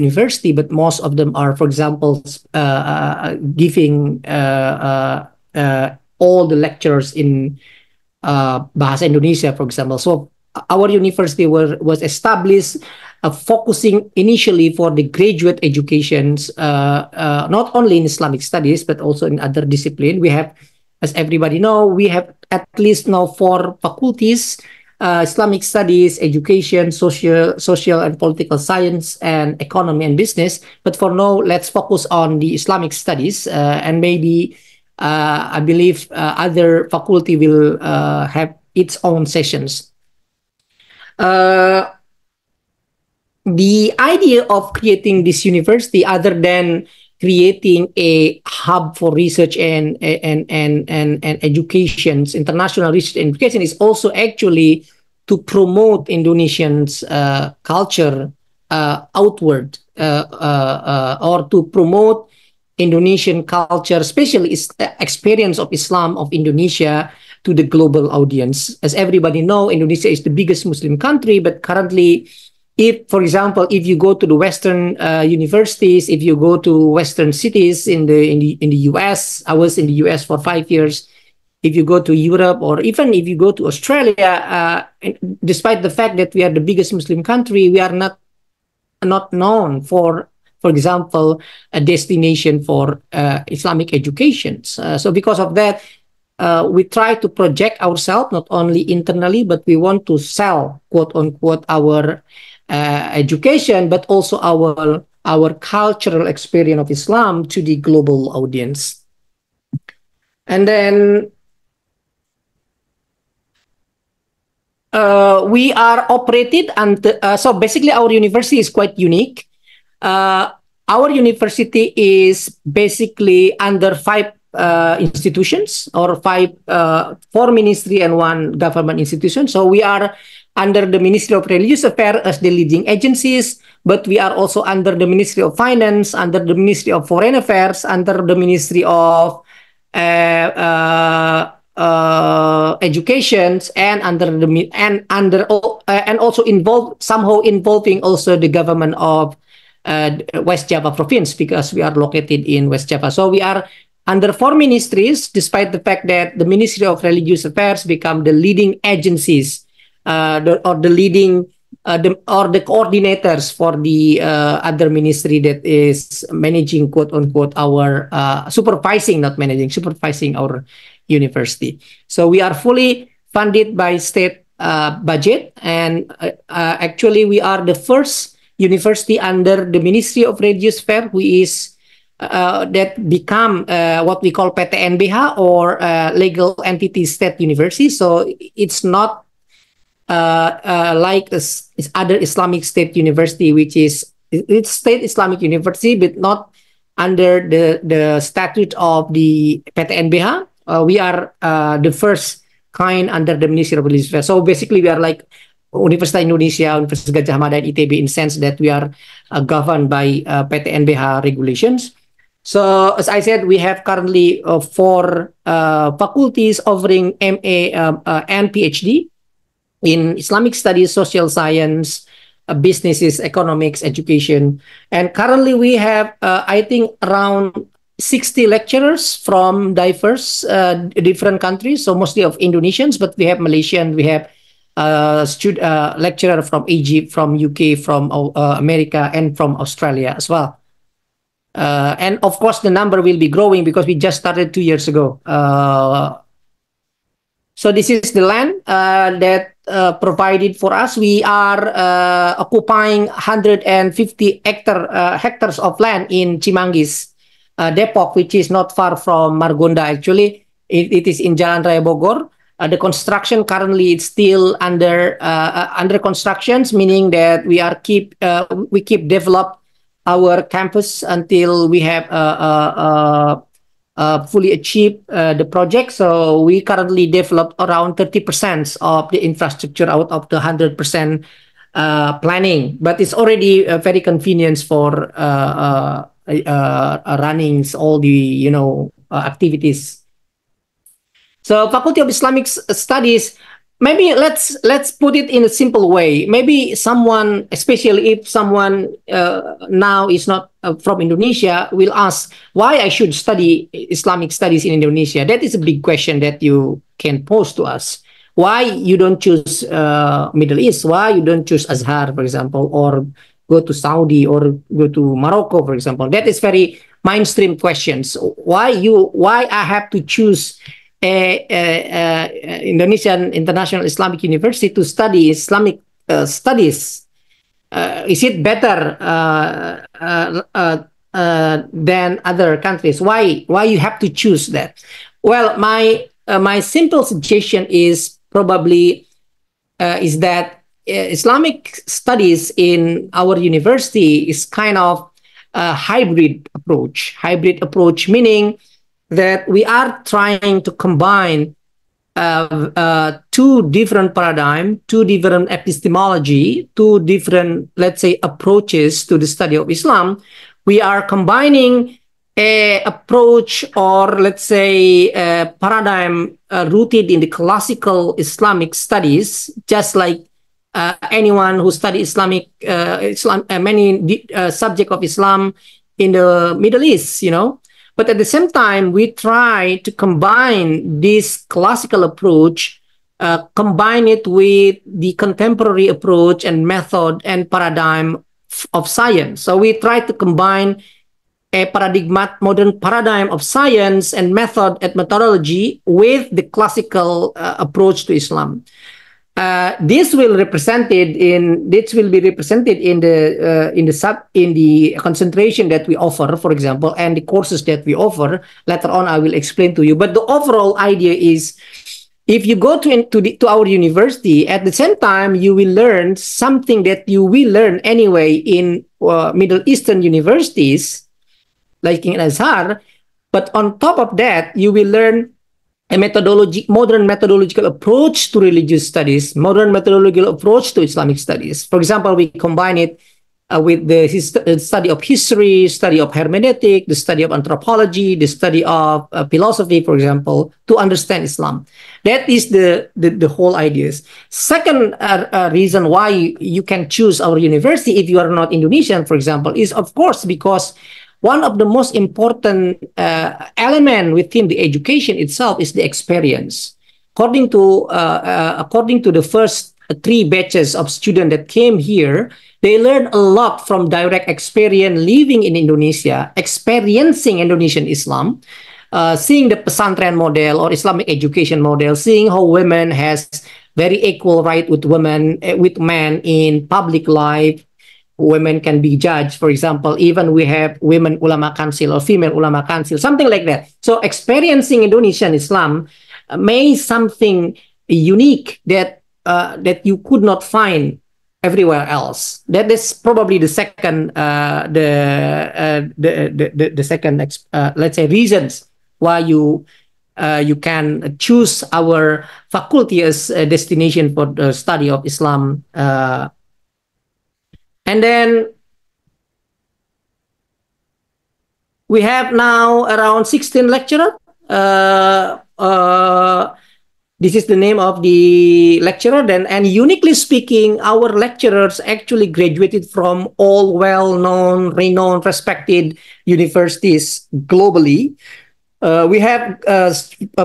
university, but most of them are, for example, giving all the lectures in Bahasa Indonesia, for example. So our university was established focusing initially for the graduate educations, not only in Islamic studies, but also in other disciplines. We have, as everybody know, we have at least now 4 faculties: Islamic studies, education, social and political science, and economy and business. But for now, let's focus on the Islamic studies, and maybe I believe other faculty will have its own sessions. The idea of creating this university, other than creating a hub for research and education, international research and education, is also actually to promote Indonesians' culture outward, or to promote Indonesian culture, especially experience of Islam of Indonesia, to the global audience. As everybody know, Indonesia is the biggest Muslim country, but currently, if, for example, if you go to the Western universities, if you go to Western cities in the US, I was in the US for 5 years. If you go to Europe, or even if you go to Australia, despite the fact that we are the biggest Muslim country, we are not known for example, a destination for Islamic education. So because of that, we try to project ourselves not only internally, but we want to sell, quote unquote, our education, but also our cultural experience of Islam to the global audience. And then we are operated, and so basically our university is quite unique. Our university is basically under 5 institutions, or 4 ministry and 1 government institution. So we are under the Ministry of Religious Affairs as the leading agencies, but we are also under the Ministry of Finance, under the Ministry of Foreign Affairs, under the Ministry of Education, and also somehow involving also the government of West Java province, because we are located in West Java. So we are under 4 ministries, despite the fact that the Ministry of Religious Affairs become the leading agencies, the coordinators for the other ministry that is managing, quote unquote, our supervising our university. So we are fully funded by state budget, and actually we are the first university under the Ministry of Religious Affairs who is that become what we call PTNBH, or legal entity state university. So it's not like other Islamic state university, which is it's state Islamic university, but not under the statute of the PTNBH. We are the first kind under the Ministry of Religious Affairs. So basically, we are like Universitas Indonesia, Universitas Gadjah Mada, and ITB, in sense that we are governed by PTNBH regulations. So as I said, we have currently 4 faculties offering MA and PhD in Islamic Studies, Social Science, Businesses, Economics, Education. And currently we have, I think, around 60 lecturers from diverse different countries, so mostly of Indonesians, but we have Malaysian, we have lecturer from Egypt, from UK, from America, and from Australia as well. And of course, the number will be growing because we just started 2 years ago. So this is the land that provided for us. We are occupying 150 hectares of land in Cimanggis, Depok, which is not far from Margonda. Actually, it is in Jalan Raya Bogor. The construction currently is still under constructions, meaning that we keep develop our campus until we have fully achieved the project. So we currently develop around 30% of the infrastructure out of the 100% planning, but it's already very convenient for running all the activities. So Faculty of Islamic Studies, maybe let's put it in a simple way. Maybe someone, especially if someone now is not from Indonesia, will ask why I should study Islamic studies in Indonesia. That is a big question that you can pose to us. Why you don't choose Middle East? Why you don't choose Azhar, for example, or go to Saudi or go to Morocco, for example? That is very mainstream questions. Why I have to choose Indonesian International Islamic University to study Islamic studies? Is it better than other countries? Why you have to choose that? Well, my simple suggestion is probably is that Islamic studies in our university is kind of a hybrid approach. Hybrid approach meaning that we are trying to combine two different paradigm, two different epistemology, two different, let's say, approaches to the study of Islam. We are combining a approach, or let's say a paradigm rooted in the classical Islamic studies, just like anyone who study Islamic many subject of Islam in the Middle East, But at the same time, we try to combine this classical approach, combine it with the contemporary approach and method and paradigm of science. So we try to combine a modern paradigm of science and method and methodology with the classical approach to Islam. This will be represented in the concentration that we offer, for example, and the courses that we offer. Later on, I will explain to you. But the overall idea is, if you go to our university, at the same time, you will learn something that you will learn anyway in Middle Eastern universities, like in Azhar. But on top of that, you will learn a modern methodological approach to religious studies, modern methodological approach to Islamic studies. For example, we combine it with the study of history, study of hermeneutic, the study of anthropology, the study of philosophy, for example, to understand Islam. That is the whole ideas. Second reason why you can choose our university if you are not Indonesian, for example, is of course because one of the most important element within the education itself is the experience. According to the first 3 batches of students that came here, they learned a lot from direct experience living in Indonesia, experiencing Indonesian Islam, seeing the pesantren model or Islamic education model, seeing how women has very equal right with men in public life. Women can be judged, for example. Even we have women ulama council or female ulama council, something like that. So experiencing Indonesian Islam may something unique that you could not find everywhere else. That is probably the second let's say reasons why you can choose our faculty as a destination for the study of Islam. And then we have now around 16 lecturers. This is the name of the lecturer. And uniquely speaking, our lecturers actually graduated from all well-known, renowned, respected universities globally. We have a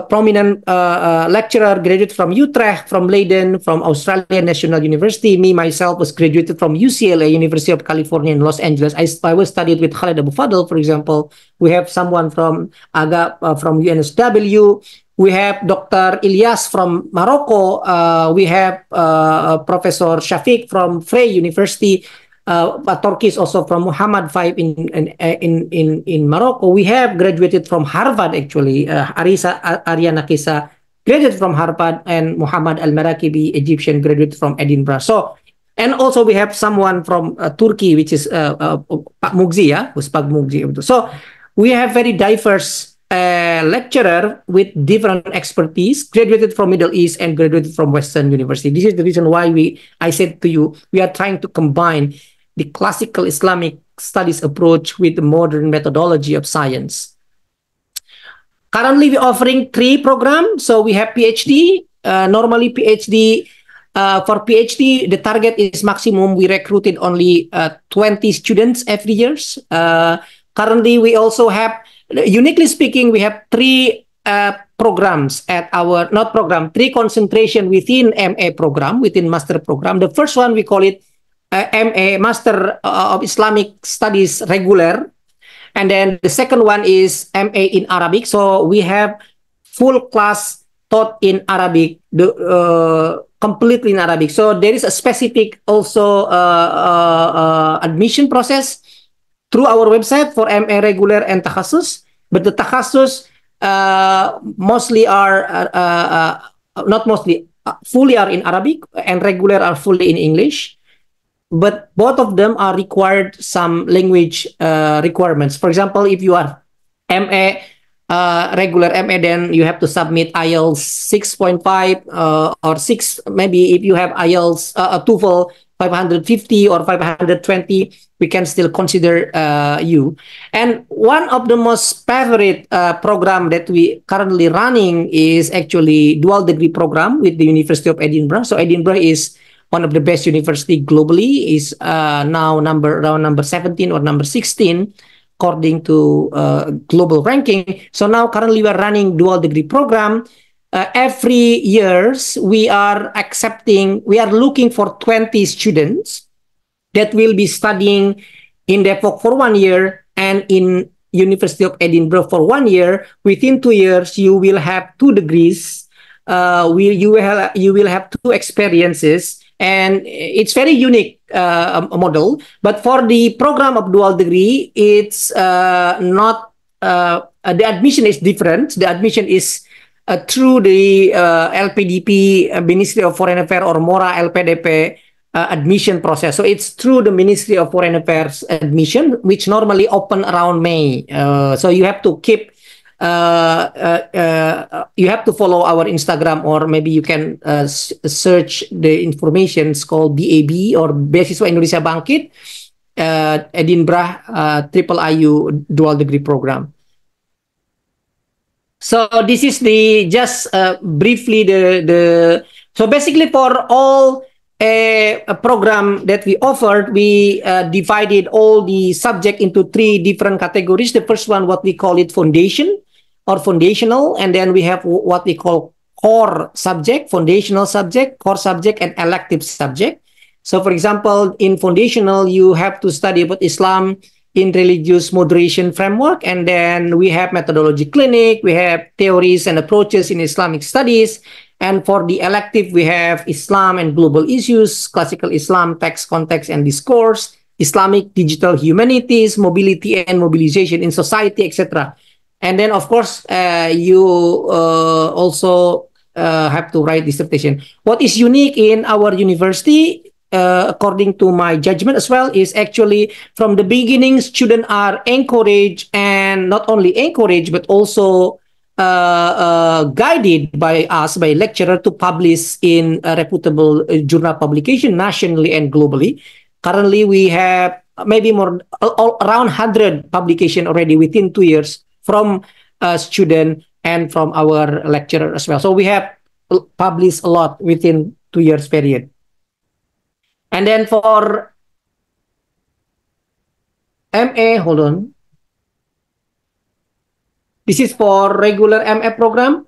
prominent lecturer graduated from Utrecht, from Leiden, from Australian National University. Me, myself, was graduated from UCLA, University of California in Los Angeles. I was studied with Khaled Abu Fadl, for example. We have someone from AGA, from UNSW. We have Dr. Ilyas from Morocco. We have Professor Shafiq from Frey University. Turkey is also from Muhammad V in Morocco. We have graduated from Harvard, actually. Ariana Kisa graduated from Harvard, and Muhammad Al-Marakibi, Egyptian, graduated from Edinburgh. So, and also we have someone from Turkey, which is Pak Mugzi, who's Pak Mugzi. So we have very diverse lecturer with different expertise, graduated from Middle East and graduated from Western University. This is the reason why I said to you, we are trying to combine the classical Islamic studies approach with the modern methodology of science. Currently, we're offering 3 programs. So we have PhD, normally PhD. For PhD, the target is maximum. We recruited only 20 students every year. Currently, we also have, uniquely speaking, we have three programs at our, not program, three concentration within MA program, within master program. The first one, we call it MA, Master of Islamic Studies Regular. And then the second one is MA in Arabic. So we have full class taught in Arabic, completely in Arabic. So there is a specific also admission process through our website for MA regular and takhasus. But the takhasus mostly are, not mostly, fully are in Arabic, and regular are fully in English. But both of them are required some language requirements. For example, if you are MA, regular MA, then you have to submit IELTS 6.5 or 6. Maybe if you have IELTS, TOEFL 550 or 520, we can still consider you. And one of the most favorite program that we currently running is actually dual degree program with the University of Edinburgh. So Edinburgh is one of the best university globally, is now around number 17 or number 16 according to global ranking. So now currently we are running dual degree program. Every years we are looking for 20 students that will be studying in Depok for 1 year and in University of Edinburgh for 1 year. Within 2 years, you will have 2 degrees. You will have 2 experiences. And it's very unique model. But for the program of dual degree, it's not, the admission is different. The admission is through the LPDP, Ministry of Foreign Affairs, or MORA LPDP admission process. So it's through the Ministry of Foreign Affairs admission, which normally open around May. So you have to keep, you have to follow our Instagram, or maybe you can search the information. It's called BAB, or Beasiswa Indonesia Bangkit, Edinburgh Triple IU Dual Degree Program. So this is the just briefly so basically for all a program that we offered, we divided all the subject into 3 different categories. The first one, what we call it foundation or foundational, and then we have what we call core subject, foundational subject, core subject, and elective subject. So for example, in foundational, you have to study about Islam in religious moderation framework, and then we have methodology clinic, we have theories and approaches in Islamic studies, and for the elective, we have Islam and global issues, classical Islam, text, context, and discourse, Islamic digital humanities, mobility and mobilization in society, etc. And then, of course, you also have to write dissertation. What is unique in our university, according to my judgment as well, is actually from the beginning, students are encouraged, and not only encouraged, but also guided by us, by lecturer, to publish in a reputable journal publication nationally and globally. Currently, we have maybe around 100 publication already within 2 years from a student and from our lecturer as well. So we have published a lot within 2 years period. And then for MA, hold on. This is for regular MA program.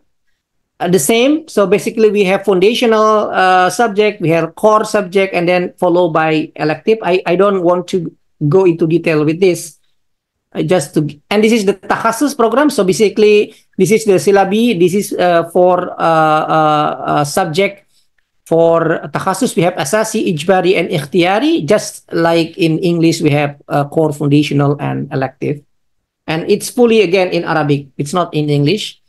The same. So basically we have foundational subject, we have core subject, and then followed by elective. I don't want to go into detail with this. And this is the takhasus program. So basically this is the syllabi. This is for subject. For takhasus, we have asasi, ijbari, and ikhtiyari. Just like in English, we have core, foundational, and elective. And it's fully, again, in Arabic. It's not in English.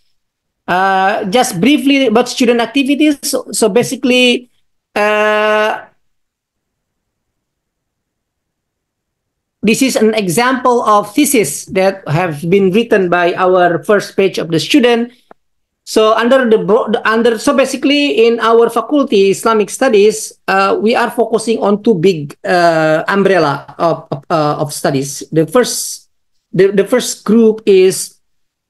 Just briefly about student activities. So basically, this is an example of thesis that have been written by our first page of the student. So so basically in our faculty, Islamic Studies, we are focusing on 2 big umbrella of studies. The first group is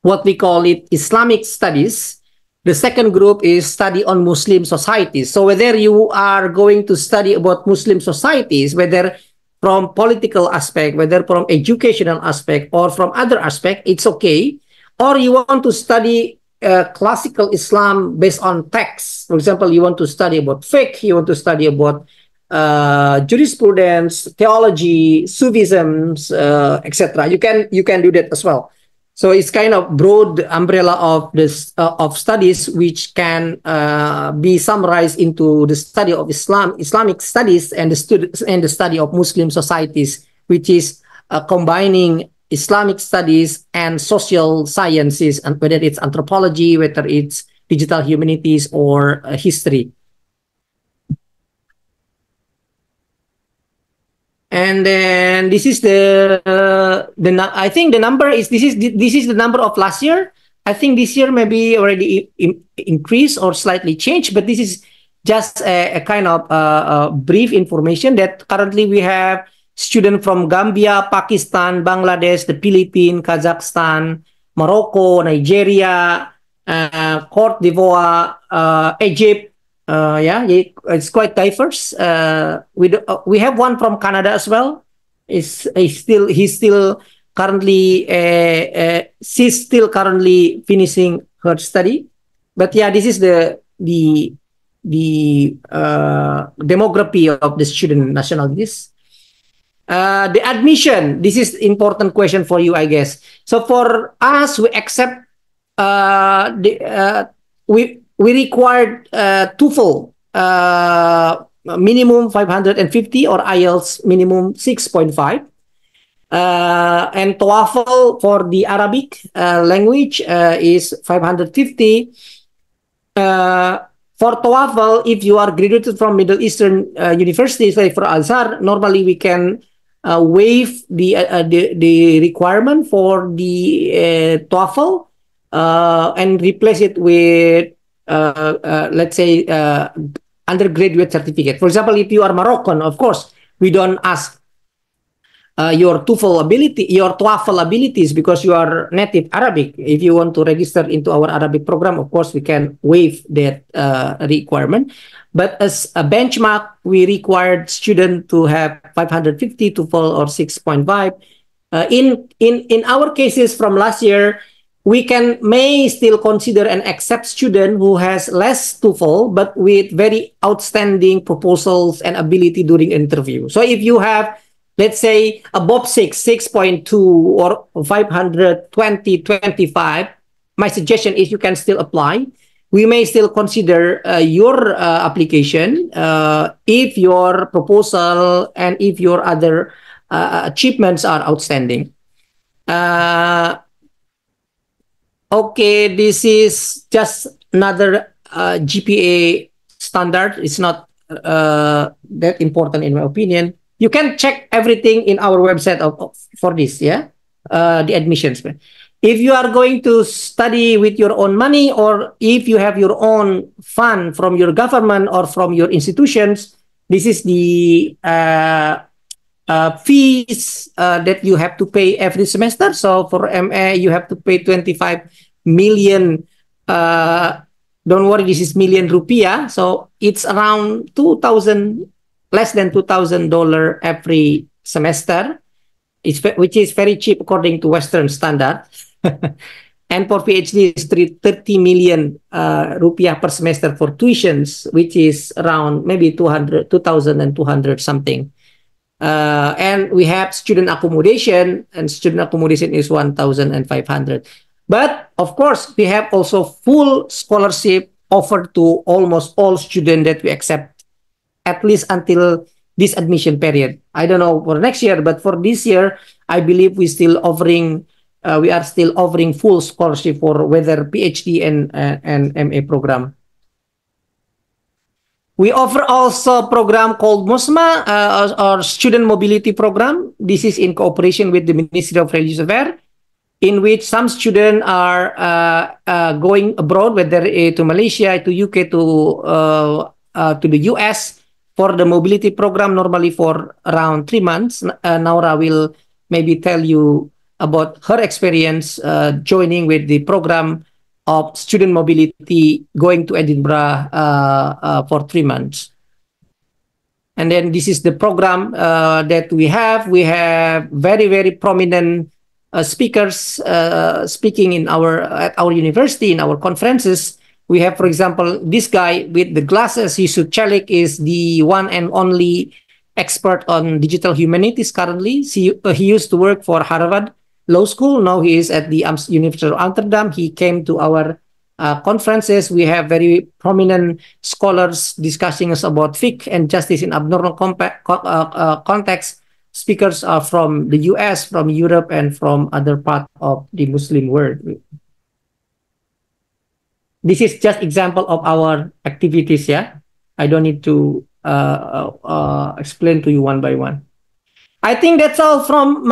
what we call it Islamic Studies. The second group is study on Muslim societies. So whether you are going to study about Muslim societies, whether from political aspect, whether from educational aspect, or from other aspect, it's okay. Or you want to study classical Islam based on texts. For example, you want to study about fiqh, you want to study about jurisprudence, theology, Sufisms, etc. You can do that as well. So it's kind of broad umbrella of this of studies which can be summarized into the study of Islamic studies, and the study of Muslim societies, which is combining Islamic studies and social sciences, and whether it's anthropology, whether it's digital humanities, or history. And then this is I think the number is this is the number of last year. I think this year maybe already increased or slightly changed, but this is just a kind of brief information that currently we have students from Gambia, Pakistan, Bangladesh, the Philippines, Kazakhstan, Morocco, Nigeria, Cote d'Ivoire, Egypt. Yeah, it's quite diverse. We have one from Canada as well. He's still currently she's still currently finishing her study. But yeah, this is the demography of the student nationalities. The admission. This is important question for you, I guess. So for us, we accept we required TOEFL minimum 550 or IELTS minimum 6.5. And TOEFL for the Arabic language is 550. For TOEFL, if you are graduated from Middle Eastern universities, like for Azhar, normally we can waive the requirement for the TOEFL and replace it with let's say undergraduate certificate. For example, if you are Moroccan, of course, we don't ask your TOEFL abilities because you are native Arabic. If you want to register into our Arabic program, of course, we can waive that requirement. But as a benchmark, we required student to have 550 TOEFL or 6.5. In our cases from last year, we may still consider and accept student who has less TOEFL, but with very outstanding proposals and ability during interview. So if you have, let's say, above 6.2 or 520, 25, my suggestion is you can still apply. We may still consider your application if your proposal and if your other achievements are outstanding. Okay, this is just another GPA standard. It's not that important in my opinion. You can check everything in our website for this, yeah? The admissions. If you are going to study with your own money, or if you have your own fund from your government or from your institutions, this is the fees that you have to pay every semester. So for MA, you have to pay 25 million. Don't worry, this is million rupiah. So it's around less than $2,000 every semester, which is very cheap according to Western standard. And for PhD, it's 30 million rupiah per semester for tuitions, which is around maybe 2,200 something. And we have student accommodation, and student accommodation is 1,500. But of course, we have also full scholarship offered to almost all students that we accept, at least until this admission period. I don't know for next year, but for this year, I believe we are still offering full scholarship for whether PhD and MA program. We offer also a program called MOSMA, or Student Mobility Program. This is in cooperation with the Ministry of Religious Affairs, in which some students are going abroad, whether to Malaysia, to UK, to the US, for the mobility program, normally for around 3 months. Naura will maybe tell you about her experience joining with the program of student mobility going to Edinburgh for 3 months. And then this is the program that we have. We have very, very prominent speakers speaking at our university, in our conferences. We have, for example, this guy with the glasses, Yusuf Celik, is the one and only expert on digital humanities currently. He used to work for Harvard Law School. Now he is at the University of Amsterdam. He came to our conferences. We have very prominent scholars discussing us about fiqh and justice in abnormal context. Speakers are from the US, from Europe, and from other parts of the Muslim world. This is just example of our activities. Yeah, I don't need to explain to you one by one. I think that's all from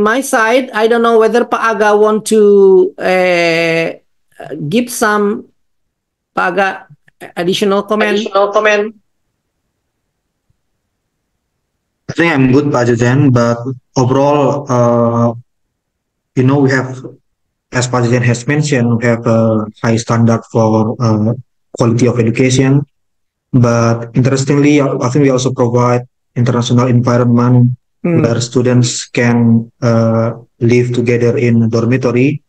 my side. I don't know whether Pak Aga want to give some, Pak Aga, additional comment. I think I'm good, Pak Jajan, but overall, we have, as Pak Jajan has mentioned, we have a high standard for quality of education. But interestingly, I think we also provide international environment where students can live together in a dormitory.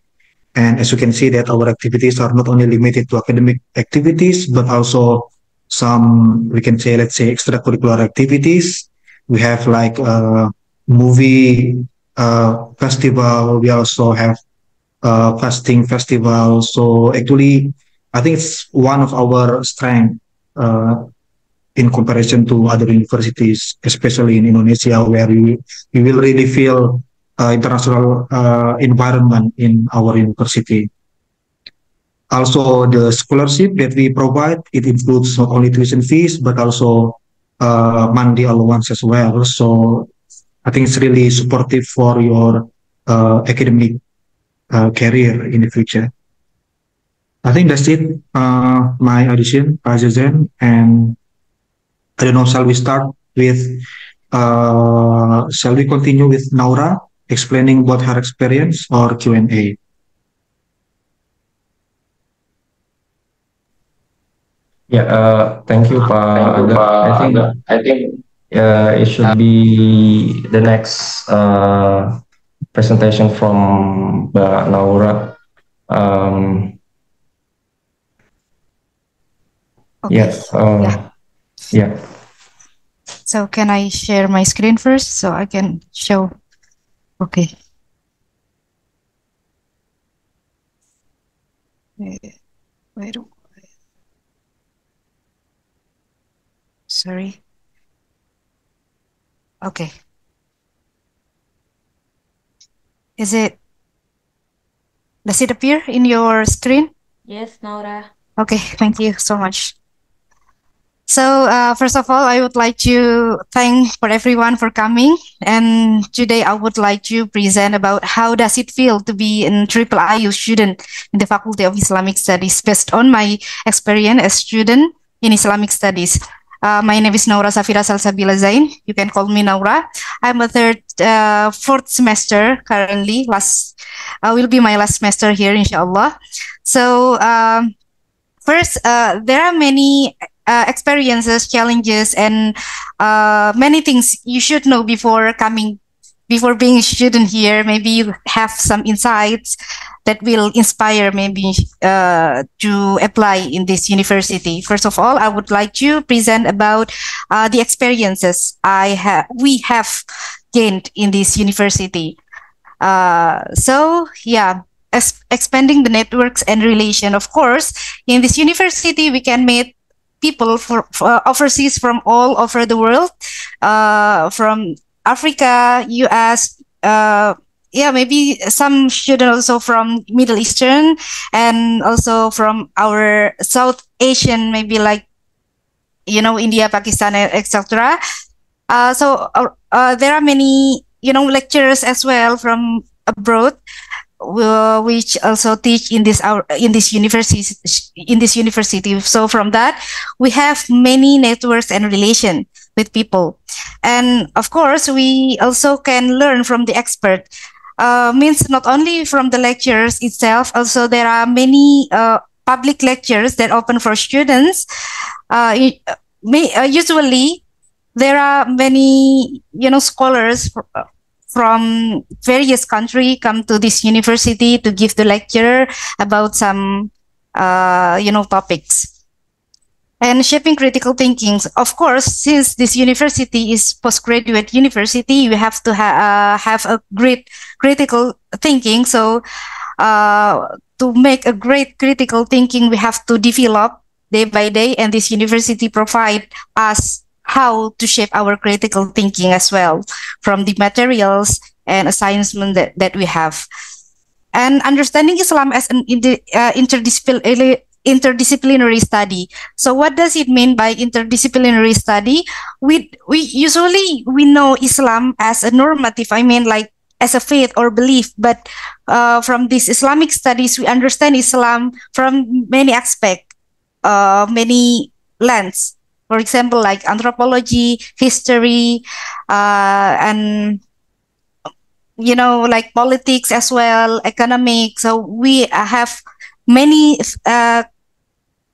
And as you can see, that our activities are not only limited to academic activities, but also some, we can say, let's say, extracurricular activities. We have like a movie festival. We also have fasting festival. So actually, I think it's one of our strengths in comparison to other universities, especially in Indonesia, where we will really feel international environment in our university. Also, the scholarship that we provide, it includes not only tuition fees, but also monthly allowance as well. So I think it's really supportive for your academic career in the future. I think that's it, my addition, Pak Jajan. And I don't know, shall we start with, shall we continue with Naura explaining about her experience, or Q&A? Yeah, thank you, Pak Aga. I think it should be the next presentation from Mbak Naura. Okay. Yeah. So can I share my screen first so I can show? Okay. Wait. Sorry. Okay. Does it appear in your screen? Yes, Naura. Okay, thank you so much. So first of all, I would like to thank for everyone for coming. And today I would like to present about how does it feel to be a triple IU student in the Faculty of Islamic Studies based on my experience as student in Islamic Studies. My name is Naura Safira Salsabila Zain. You can call me Naura. I'm a fourth semester currently. Will be my last semester here, inshallah. So first, there are many experiences, challenges, and many things you should know before being a student here. Maybe you have some insights that will inspire maybe to apply in this university. First of all, I would like to present about the experiences we have gained in this university. So yeah, expanding the networks and relation. Of course, in this university, we can meet people for overseas from all over the world, from Africa, US, maybe some students also from Middle Eastern, and also from our South Asian, maybe like, India, Pakistan, etc. So there are many, lecturers as well from abroad, which also teach in this university. So from that, we have many networks and relation with people, and of course, we also can learn from the expert. means not only from the lectures itself, also there are many public lectures that open for students. Usually, there are many, scholars from various countries come to this university to give the lecture about some, topics. And shaping critical thinking. Of course, since this university is postgraduate university, we have to have a great critical thinking. So to make a great critical thinking, we have to develop day by day. And this university provide us how to shape our critical thinking as well from the materials and assignment that we have. And understanding Islam as an interdisciplinary study. So what does it mean by interdisciplinary study? We usually know Islam as a normative, like as a faith or belief, but from these Islamic studies, we understand Islam from many aspects, many lands. For example, like anthropology, history, and like politics as well, economics. So we have many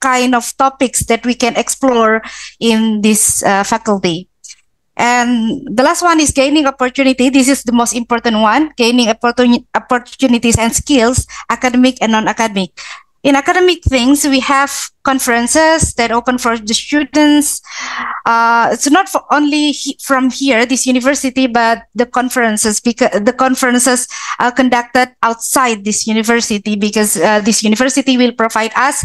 kind of topics that we can explore in this faculty. And the last one is gaining opportunity. This is the most important one, gaining opportunities and skills, academic and non-academic. In academic things, we have conferences that open for the students. It's not only from here, this university, but the conferences, because the conferences are conducted outside this university, because this university will provide us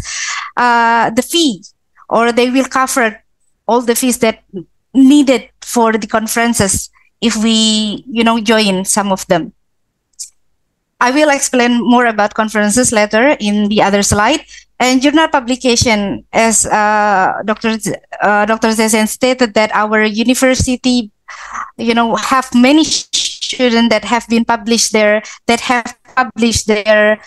the fee, or they will cover all the fees that needed for the conferences if we, join some of them. I will explain more about conferences later in the other slide. And journal publication, as Dr. Zezen stated, that our university, have many students that have been published there, that have published their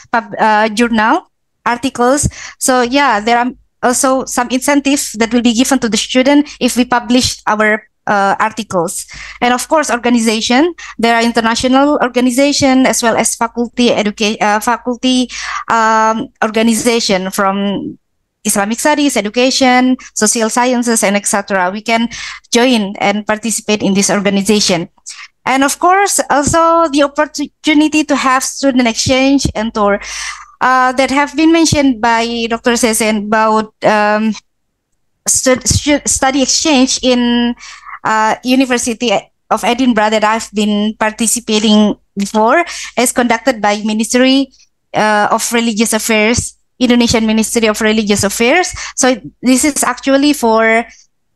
journal articles. So yeah, there are also some incentives that will be given to the student if we publish our articles. And of course, organization. There are international organization as well as faculty organization from Islamic studies, education, social sciences, and etc. We can join and participate in this organization. And of course, also the opportunity to have student exchange and tour that have been mentioned by Dr. Zezen about study exchange in University of Edinburgh that I've been participating before, is conducted by Ministry of Religious Affairs, Indonesian Ministry of Religious Affairs. So this is actually for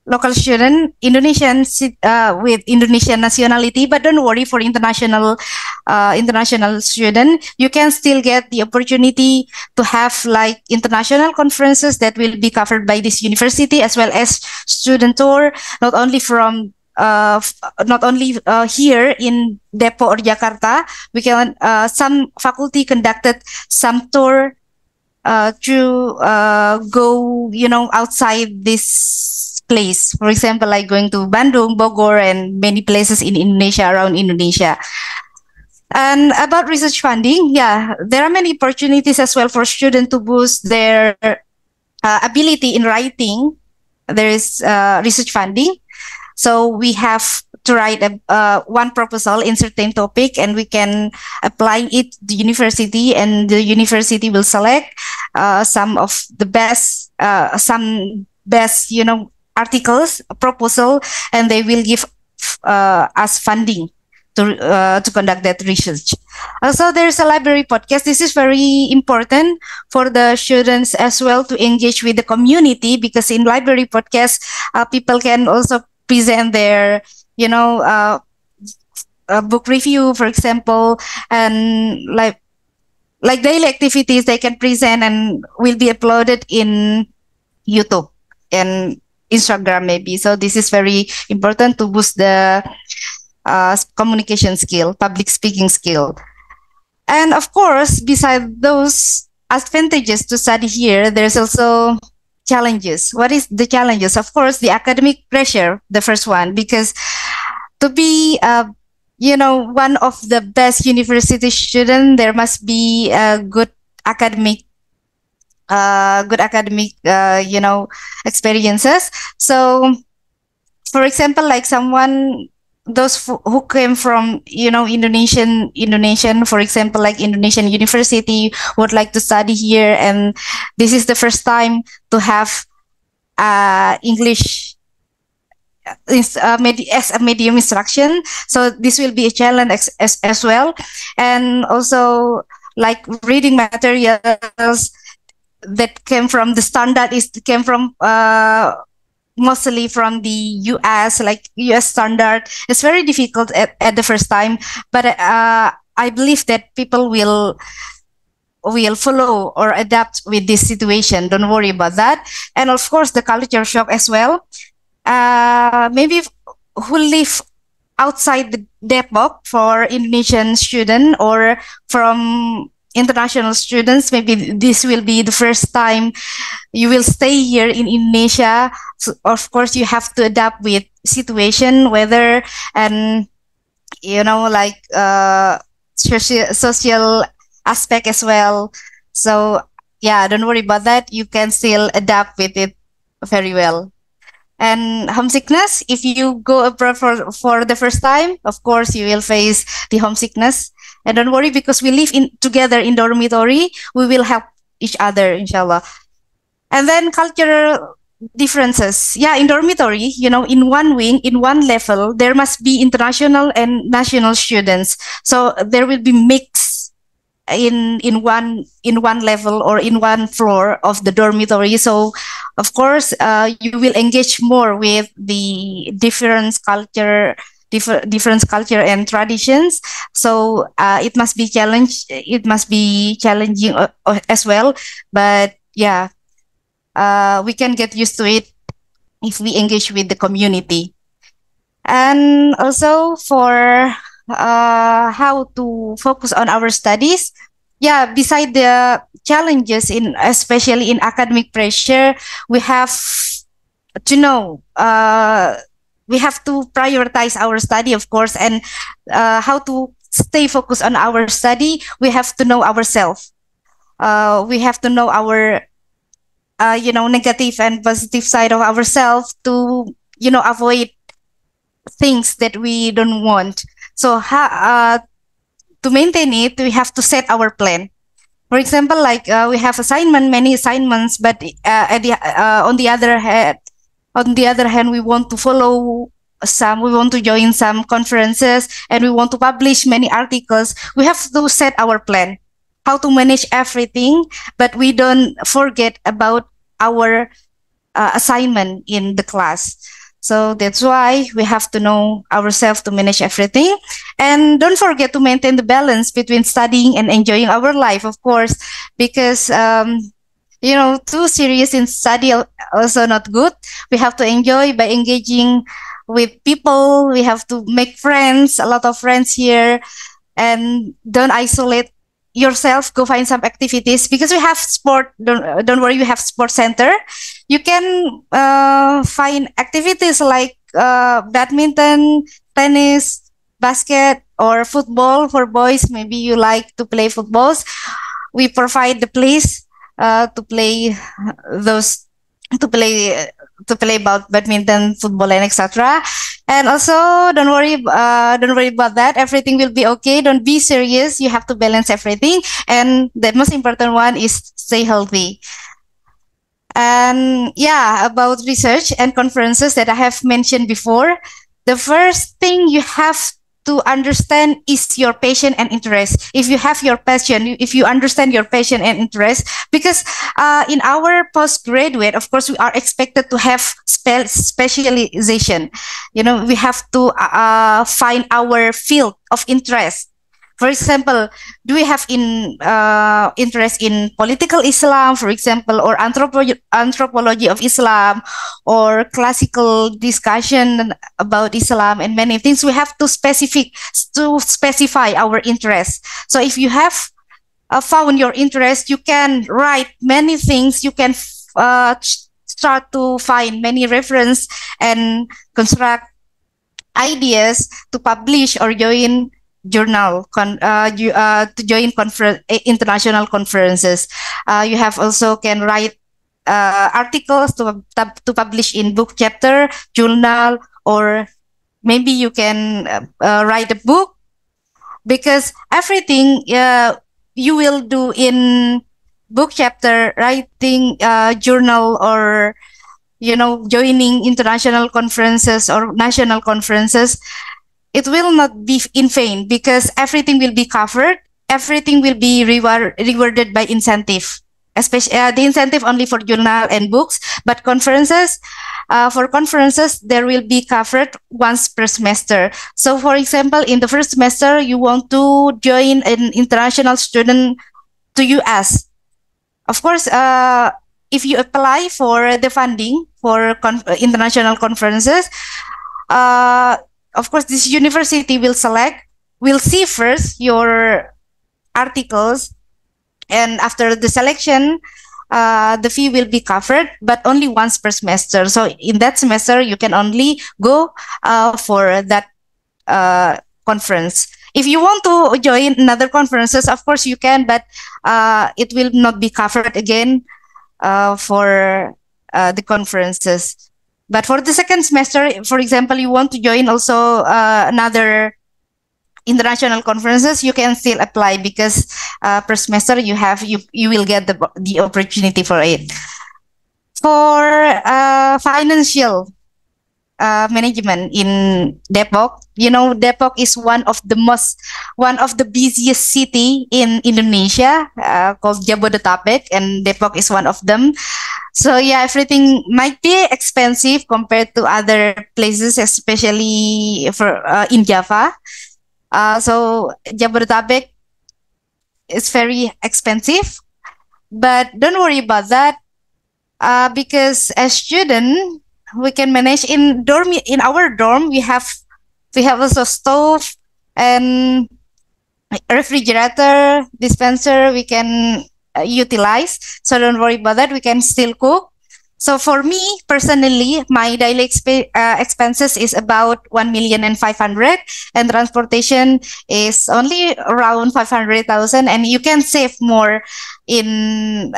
local student, Indonesians with Indonesian nationality, but don't worry, for international student, you can still get the opportunity to have like international conferences that will be covered by this university, as well as student tour, not only here in Depok or Jakarta. We can some faculty conducted some tour to go outside this place. For example, like going to Bandung, Bogor, and many places in Indonesia, around Indonesia. And about research funding, there are many opportunities as well for students to boost their ability in writing. There is research funding. So we have to write one proposal in certain topic, and we can apply it to the university, and the university will select some of the best, articles, proposal, and they will give us funding to conduct that research. Also, there's a library podcast. This is very important for the students as well to engage with the community, because in library podcast, people can also present their, book review, for example, and like daily activities they can present and will be uploaded in YouTube and Instagram maybe. So this is very important to boost the communication skill, public speaking skill. And of course, beside those advantages to study here, there's also challenges. What is the challenges? Of course, the academic pressure, the first one, because to be one of the best university student, there must be a good academic experiences. So for example, like someone, those who came from Indonesian, for example, like Indonesian university, would like to study here, and this is the first time to have English as a medium instruction. So this will be a challenge as well. And also like reading materials that came from the standard came from mostly from the US, like US standard. It's very difficult at the first time, but I believe that people will follow or adapt with this situation. Don't worry about that. And of course, the culture shock as well. Maybe who live outside the Depok, for Indonesian student or from international students, maybe this will be the first time you will stay here in Indonesia. So of course, you have to adapt with situation, weather, and like social aspect as well. So yeah, don't worry about that. You can still adapt with it very well. And homesickness, if you go abroad for the first time, of course, you will face the homesickness. And don't worry, because we live together in dormitory, we will help each other, inshallah. And then cultural differences. Yeah, in dormitory, in one wing, in one level, there must be international and national students. So there will be mix in one level or in one floor of the dormitory. So of course you will engage more with the different culture and traditions. So it must be challenging as well, but yeah, we can get used to it if we engage with the community. And also for how to focus on our studies. Yeah, beside the challenges especially in academic pressure, we have to know, we have to prioritize our study, of course, and how to stay focused on our study. We have to know ourselves. We have to know our, negative and positive side of ourselves to, avoid things that we don't want. So to maintain it, we have to set our plan. For example, like we have many assignments, but on the other hand, we want to follow we want to join some conferences, and we want to publish many articles. We have to set our plan, how to manage everything, but we don't forget about our assignment in the class. So that's why we have to know ourselves to manage everything. And don't forget to maintain the balance between studying and enjoying our life, of course, because, too serious in study also not good. We have to enjoy by engaging with people. We have to make friends, a lot of friends here, and don't isolate yourself. Go find some activities, because we have sport. Don't worry, we have sport center. You can find activities like badminton, tennis, basket, or football for boys. Maybe you like to play footballs. We provide the place to play about badminton, football, and etc. And also, don't worry about that. Everything will be okay. Don't be serious. You have to balance everything, and the most important one is stay healthy. And yeah, about research and conferences that I have mentioned before, the first thing you have to understand is your passion and interest. If you have your passion, if you understand your passion and interest, because in our postgraduate, of course, we are expected to have specialization. We have to find our field of interest. For example, do we have interest in political Islam, for example, or anthropology of Islam, or classical discussion about Islam, and many things? We have to specify our interest. So if you have found your interest, you can write many things. You can start to find many reference and construct ideas to publish or join journal to join international conferences. You have also can write articles to publish in book chapter, journal, or maybe you can write a book, because everything you will do in book chapter, writing journal, or joining international conferences or national conferences, it will not be in vain, because everything will be covered, everything will be rewarded by incentive, especially the incentive only for journal and books, but conferences, for conferences, there will be covered once per semester. So for example, in the first semester, you want to join an international student to US. Of course, if you apply for the funding for international conferences, of course, this university will see first your articles, and after the selection, the fee will be covered, but only once per semester. So in that semester, you can only go for that conference. If you want to join another conferences, of course you can, but it will not be covered again for the conferences. But for the second semester, for example, you want to join also another international conferences, you can still apply, because per semester you will get the opportunity for it. For financial management in Depok, Depok is one of the busiest city in Indonesia, called Jabodetabek, and Depok is one of them. So yeah, everything might be expensive compared to other places, especially for in Java. So Jabodetabek is very expensive, but don't worry about that, because as student we can manage in dorm. In our dorm, we have also stove and refrigerator, dispenser we can utilize. So don't worry about that. We can still cook. So for me personally, my daily expenses is about 1,500,000, and transportation is only around 500,000, and you can save more in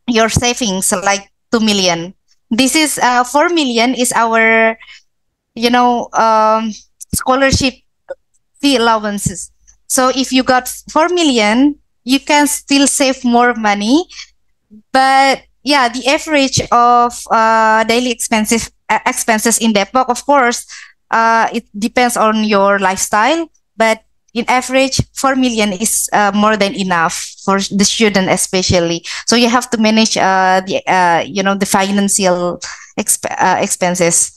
your savings, like 2 million. This is 4 million is our scholarship fee allowances. So if you got 4 million, you can still save more money. But yeah, the average of daily expenses in Depok, of course, it depends on your lifestyle. But in average, 4 million is more than enough for the student, especially. So you have to manage the financial expenses.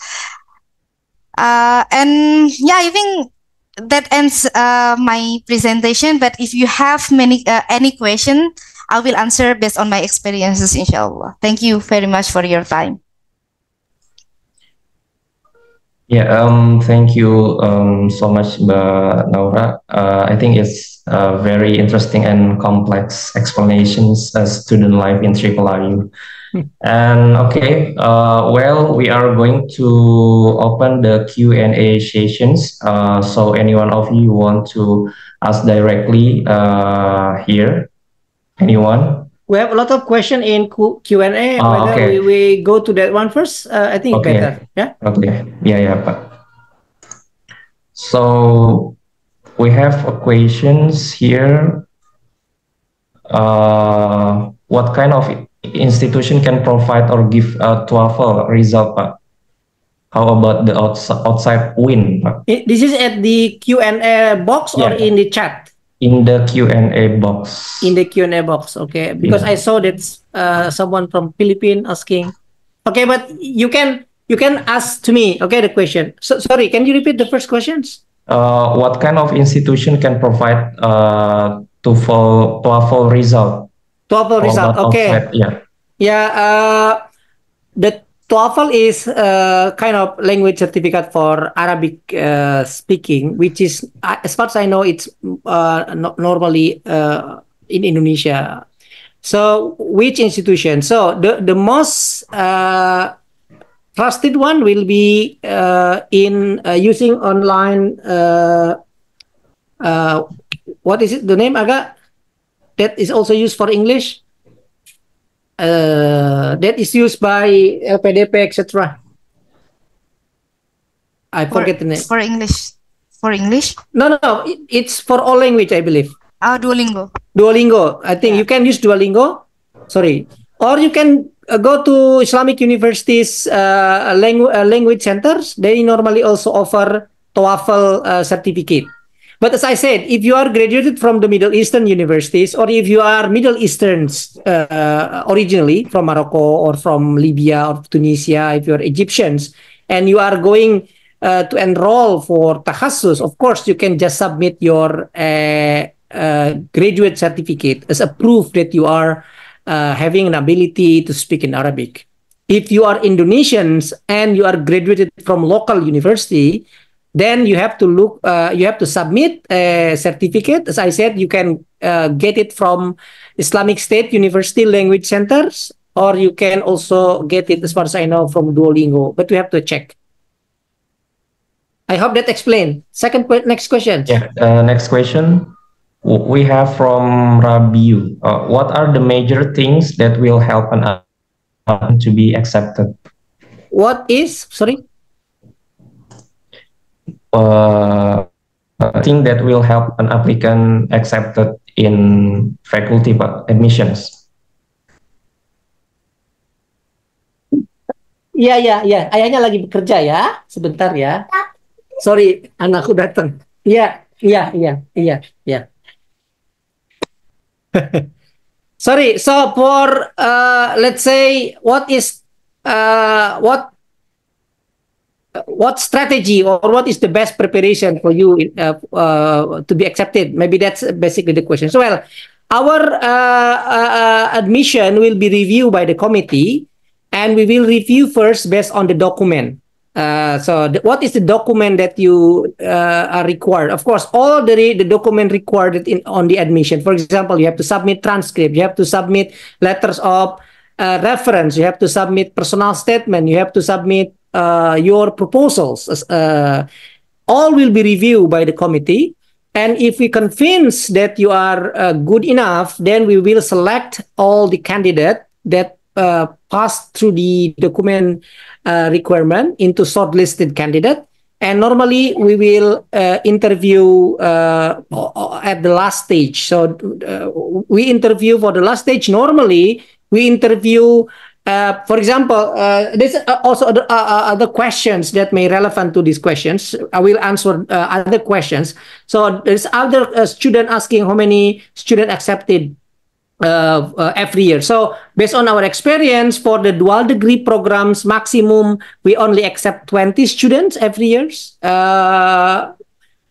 And yeah, I think that ends my presentation. But if you have any question, I will answer based on my experiences, inshallah. Thank you very much for your time. Yeah, thank you so much, Mbak Naura. I think it's very interesting and complex explanations as student life in IIIU. And okay, well, we are going to open the Q&A sessions. So any one of you want to ask directly here? Anyone? We have a lot of questions in Q&A. Whether okay. we go to that one first, I think okay. better. Yeah. Okay. Yeah, Pak. So we have questions here. What kind of institution can provide or give a TOEFL result, Pak? How about the outside WIN, Pak? This is at the Q&A box or in the chat? In the Q&A box. In the Q&A box, okay. Because I saw that someone from Philippines asking. Okay, but you can ask to me, okay, the question. So, sorry, can you repeat the first questions? What kind of institution can provide TOEFL result? TOEFL result, okay. Outside, yeah. Yeah, the TOEFL is kind of language certificate for Arabic speaking, which is, as far as I know, it's normally in Indonesia. So, which institution? So, the most trusted one will be in using online. What is it? The name Aga? That is also used for English. That is used by LPDP, etc. I forget the name. For English. For English? No. It's for all language, I believe. Duolingo. Duolingo. I think you can use Duolingo. Sorry. Or you can go to Islamic universities language centers. They normally also offer TOEFL certificate. But as I said, if you are graduated from the Middle Eastern universities, or if you are Middle Easterns originally from Morocco or from Libya or Tunisia, if you are Egyptians, and you are going to enroll for tahassus, of course, you can just submit your graduate certificate as a proof that you are having an ability to speak in Arabic. If you are Indonesians and you are graduated from local university, then you have to submit a certificate. As I said, you can get it from Islamic State University language centers, or you can also get it, as far as I know, from Duolingo. But we have to check. I hope that explained. Next question. Yeah. Next question. We have from Rabiu. What are the major things that will help an applicant to be accepted? What is? Sorry. A thing that will help an applicant accepted in faculty admissions. Iya. Ayahnya lagi bekerja ya. Sebentar ya. Sorry, anakku datang. Iya. Sorry. So for let's say, what strategy or what is the best preparation for you to be accepted? Maybe that's basically the question. So, well, our admission will be reviewed by the committee, and we will review first based on the document. What is the document that you are required? Of course, all the document required on the admission. For example, you have to submit transcript, you have to submit letters of reference, you have to submit personal statement, you have to submit your proposals. All will be reviewed by the committee, and if we convince that you are good enough, then we will select all the candidates that pass through the document requirement into shortlisted candidate, and normally we will interview at the last stage. So we interview for the last stage. Normally we interview. For example, there's also other questions that may relevant to these questions. I will answer other questions. So there's other student asking how many students accepted every year. So based on our experience, for the dual degree programs, maximum we only accept 20 students every year.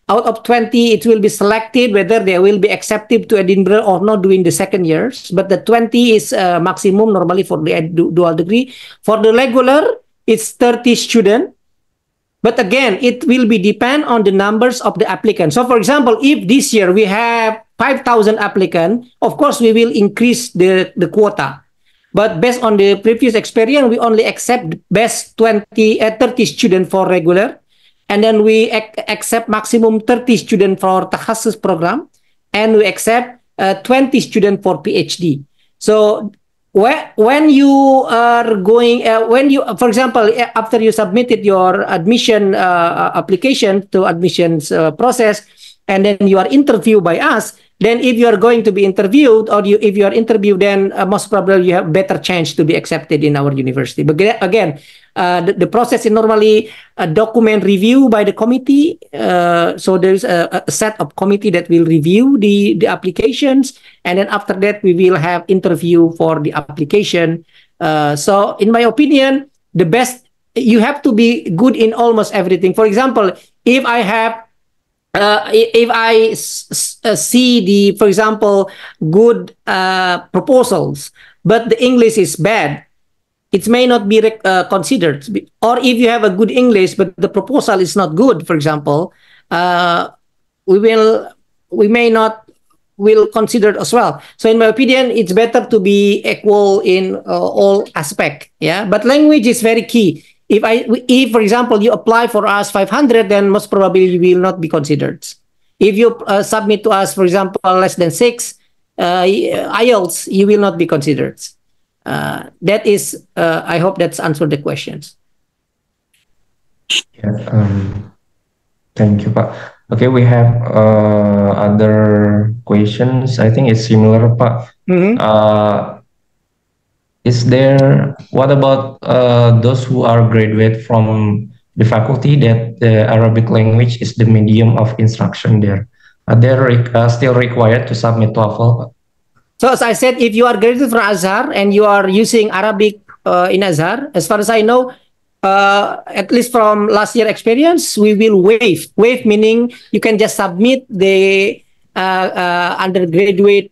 Out of 20, it will be selected whether they will be accepted to Edinburgh or not during the second years. But the 20 is maximum normally for the dual degree. For the regular, it's 30 students. But again, it will be depend on the numbers of the applicants. So for example, if this year we have 5,000 applicants, of course, we will increase the quota. But based on the previous experience, we only accept best 30 students for regular. And then we accept maximum 30 students for tahassus program, and we accept 20 students for PhD. So when you are going, for example, after you submitted your admission application to admissions process, and then you are interviewed by us, then if you are going to be interviewed, or if you are interviewed, then most probably you have better chance to be accepted in our university. But again, the process is normally a document review by the committee. So there's a set of committee that will review the applications, and then after that we will have interview for the application. So in my opinion, the best, you have to be good in almost everything. For example, if I have if I see for example, good proposals, but the English is bad, it may not be considered. Or if you have a good English, but the proposal is not good, for example, we may not will consider as well. So in my opinion, it's better to be equal in all aspect. Yeah, but language is very key. If for example you apply for us 500, then most probably you will not be considered. If you submit to us, for example, less than 6 IELTS, you will not be considered. That is, I hope that's answered the questions. Yeah, thank you, Pak. Okay, we have other questions. I think it's similar, Pak. What about those who are graduate from the faculty that the Arabic language is the medium of instruction there? Are they still required to submit TOEFL? So as I said, if you are graduated from Azhar and you are using Arabic in Azhar, as far as I know, at least from last year experience, we will waive. Waive meaning you can just submit the undergraduate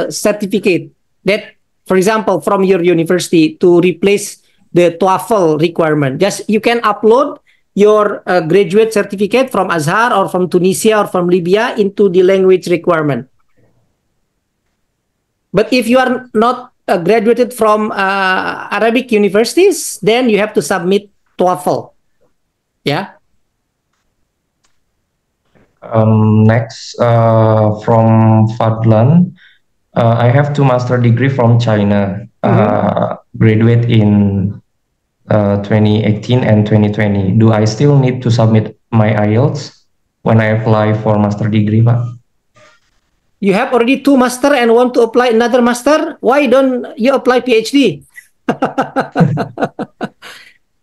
certificate that, for example, from your university to replace the TOEFL requirement. Just you can upload your graduate certificate from Azhar or from Tunisia or from Libya into the language requirement. But if you are not graduated from Arabic universities, then you have to submit TOEFL. Yeah. Next, from Fadlan, I have 2 master degree from China. Graduate in 2018 and 2020. Do I still need to submit my IELTS when I apply for master degree, Pak? You have already 2 master and want to apply another master? Why don't you apply PhD?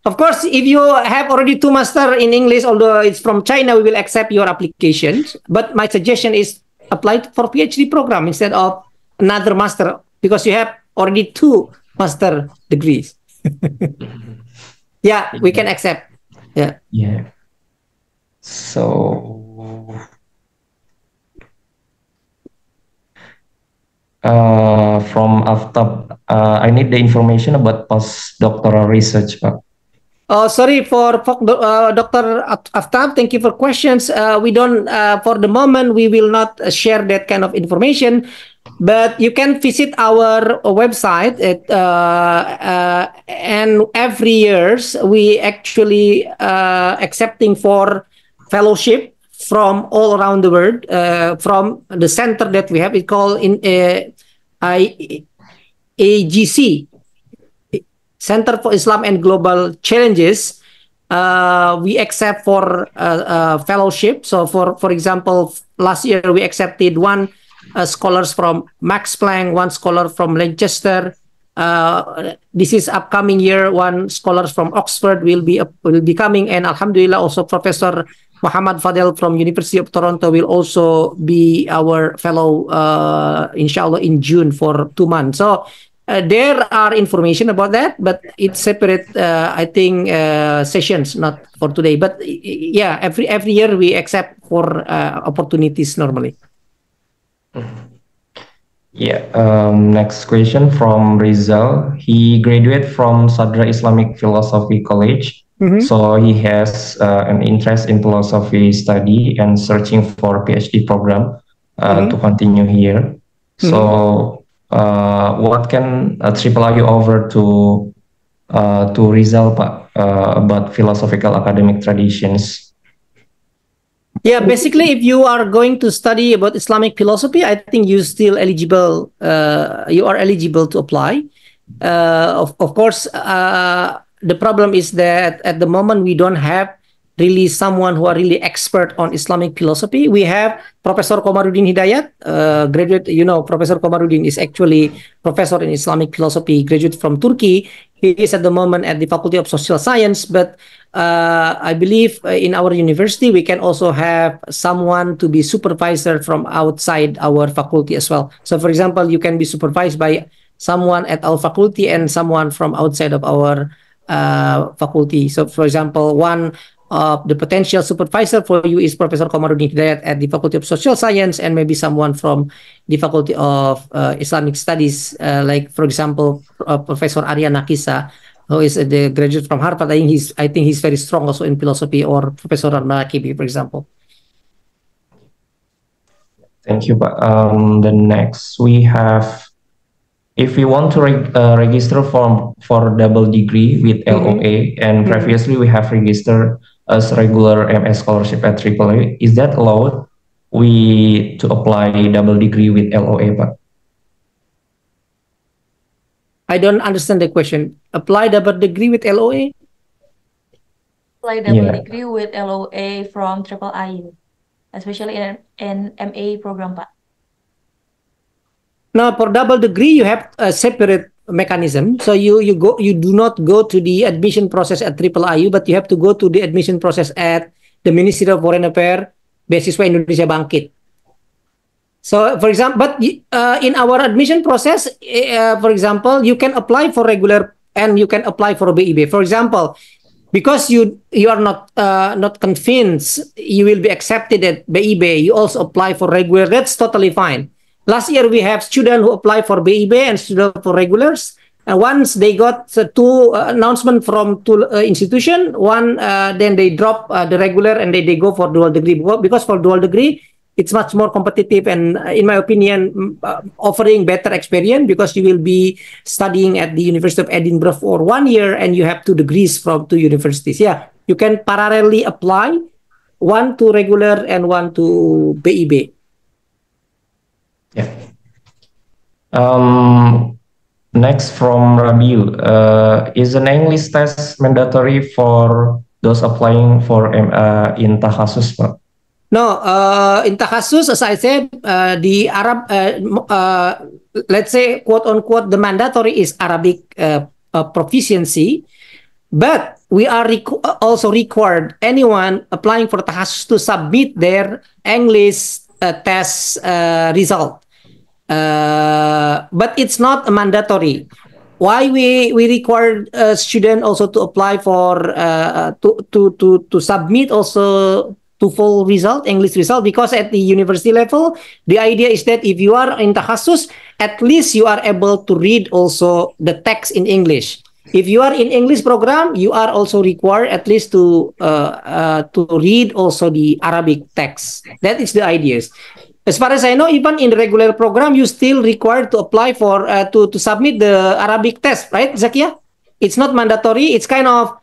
Of course, if you have already 2 master in English, although it's from China, we will accept your applications. But my suggestion is apply for PhD program instead of another master, because you have already 2 master degrees. Yeah, we can accept. Yeah. Yeah. So from Aftab, I need the information about postdoctoral research, Pak. Oh, sorry for Dr. Aftab. Thank you for questions. We don't, for the moment, we will not share that kind of information. But you can visit our website and every year we actually accepting for fellowship from all around the world, from the center that we have. It called in AGC, Center for Islam and Global Challenges. We accept for fellowship. So for example, last year we accepted 1 scholars from Max Planck, 1 scholar from Lancaster. This is upcoming year, 1 scholar from Oxford will be coming, and Alhamdulillah also Professor Muhammad Fadel from University of Toronto will also be our fellow, inshallah, in June for 2 months. So there are information about that, but it's separate, I think, sessions, not for today. But yeah, every year we accept for opportunities normally. Yeah. Next question from Rizal. He graduated from Sadra Islamic Philosophy College. So he has an interest in philosophy study and searching for PhD program to continue here. So what can Triple IU offer to Rizal, Pak, about philosophical academic traditions? Yeah, basically, if you are going to study about Islamic philosophy, I think you still eligible. You are eligible to apply. Of course, the problem is that at the moment we don't have really someone who are really expert on Islamic philosophy. We have Professor Komarudin Hidayat, graduate. You know, Professor Komarudin is actually professor in Islamic philosophy, graduate from Turkey. He is at the moment at the Faculty of Social Science, but I believe in our university we can also have someone to be supervisor from outside our faculty as well. So, for example, you can be supervised by someone at our faculty and someone from outside of our faculty. So, for example, one of the potential supervisor for you is Professor Komarudin Hidayat at the Faculty of Social Science, and maybe someone from the Faculty of Islamic Studies, like, for example, Professor Arya Nakisa, who is the graduate from Harvard. I think he's very strong also in philosophy, or Professor Nakibi, for example. Thank you, Pak. The next we have if we want to register for double degree with LOA, and previously we have registered as regular MS scholarship at AAA, is that allowed we to apply double degree with LOA, Pak? I don't understand the question. Apply double degree with LOA? Apply double degree with LOA from IIIU, especially in MA program, Pak. Now, for double degree, you have a separate mechanism. So you do not go to the admission process at IIIU, but you have to go to the admission process at the Ministry of Foreign Affairs, Beasiswa Indonesia Bangkit. So, for example, but in our admission process, for example, you can apply for regular and you can apply for BIB. For example, because you are not convinced you will be accepted at BIB, you also apply for regular. That's totally fine. Last year, we have students who apply for BIB and students for regulars. And once they got two announcements from two institutions, one then they drop the regular and they go for dual degree. Because for dual degree, it's much more competitive and, in my opinion, offering better experience because you will be studying at the University of Edinburgh for 1 year and you have 2 degrees from 2 universities. Yeah, you can parallelly apply, one to regular and one to BIB. Yeah. Next from Rabiu, is an English test mandatory for those applying for in Takhasus, Pak? No, in Takhasus, as I said, the Arab, let's say, quote unquote, the mandatory is Arabic proficiency, but we are also required anyone applying for Takhasus to submit their English test result. But it's not mandatory. Why we require student also to apply for to submit also to full result, English result, because at the university level, the idea is that if you are in Takhasus, at least you are able to read also the text in English. If you are in English program, you are also required at least to read also the Arabic text. That is the idea. As far as I know, even in the regular program, you still required to apply for to submit the Arabic test, right, Zakia? It's not mandatory. It's kind of,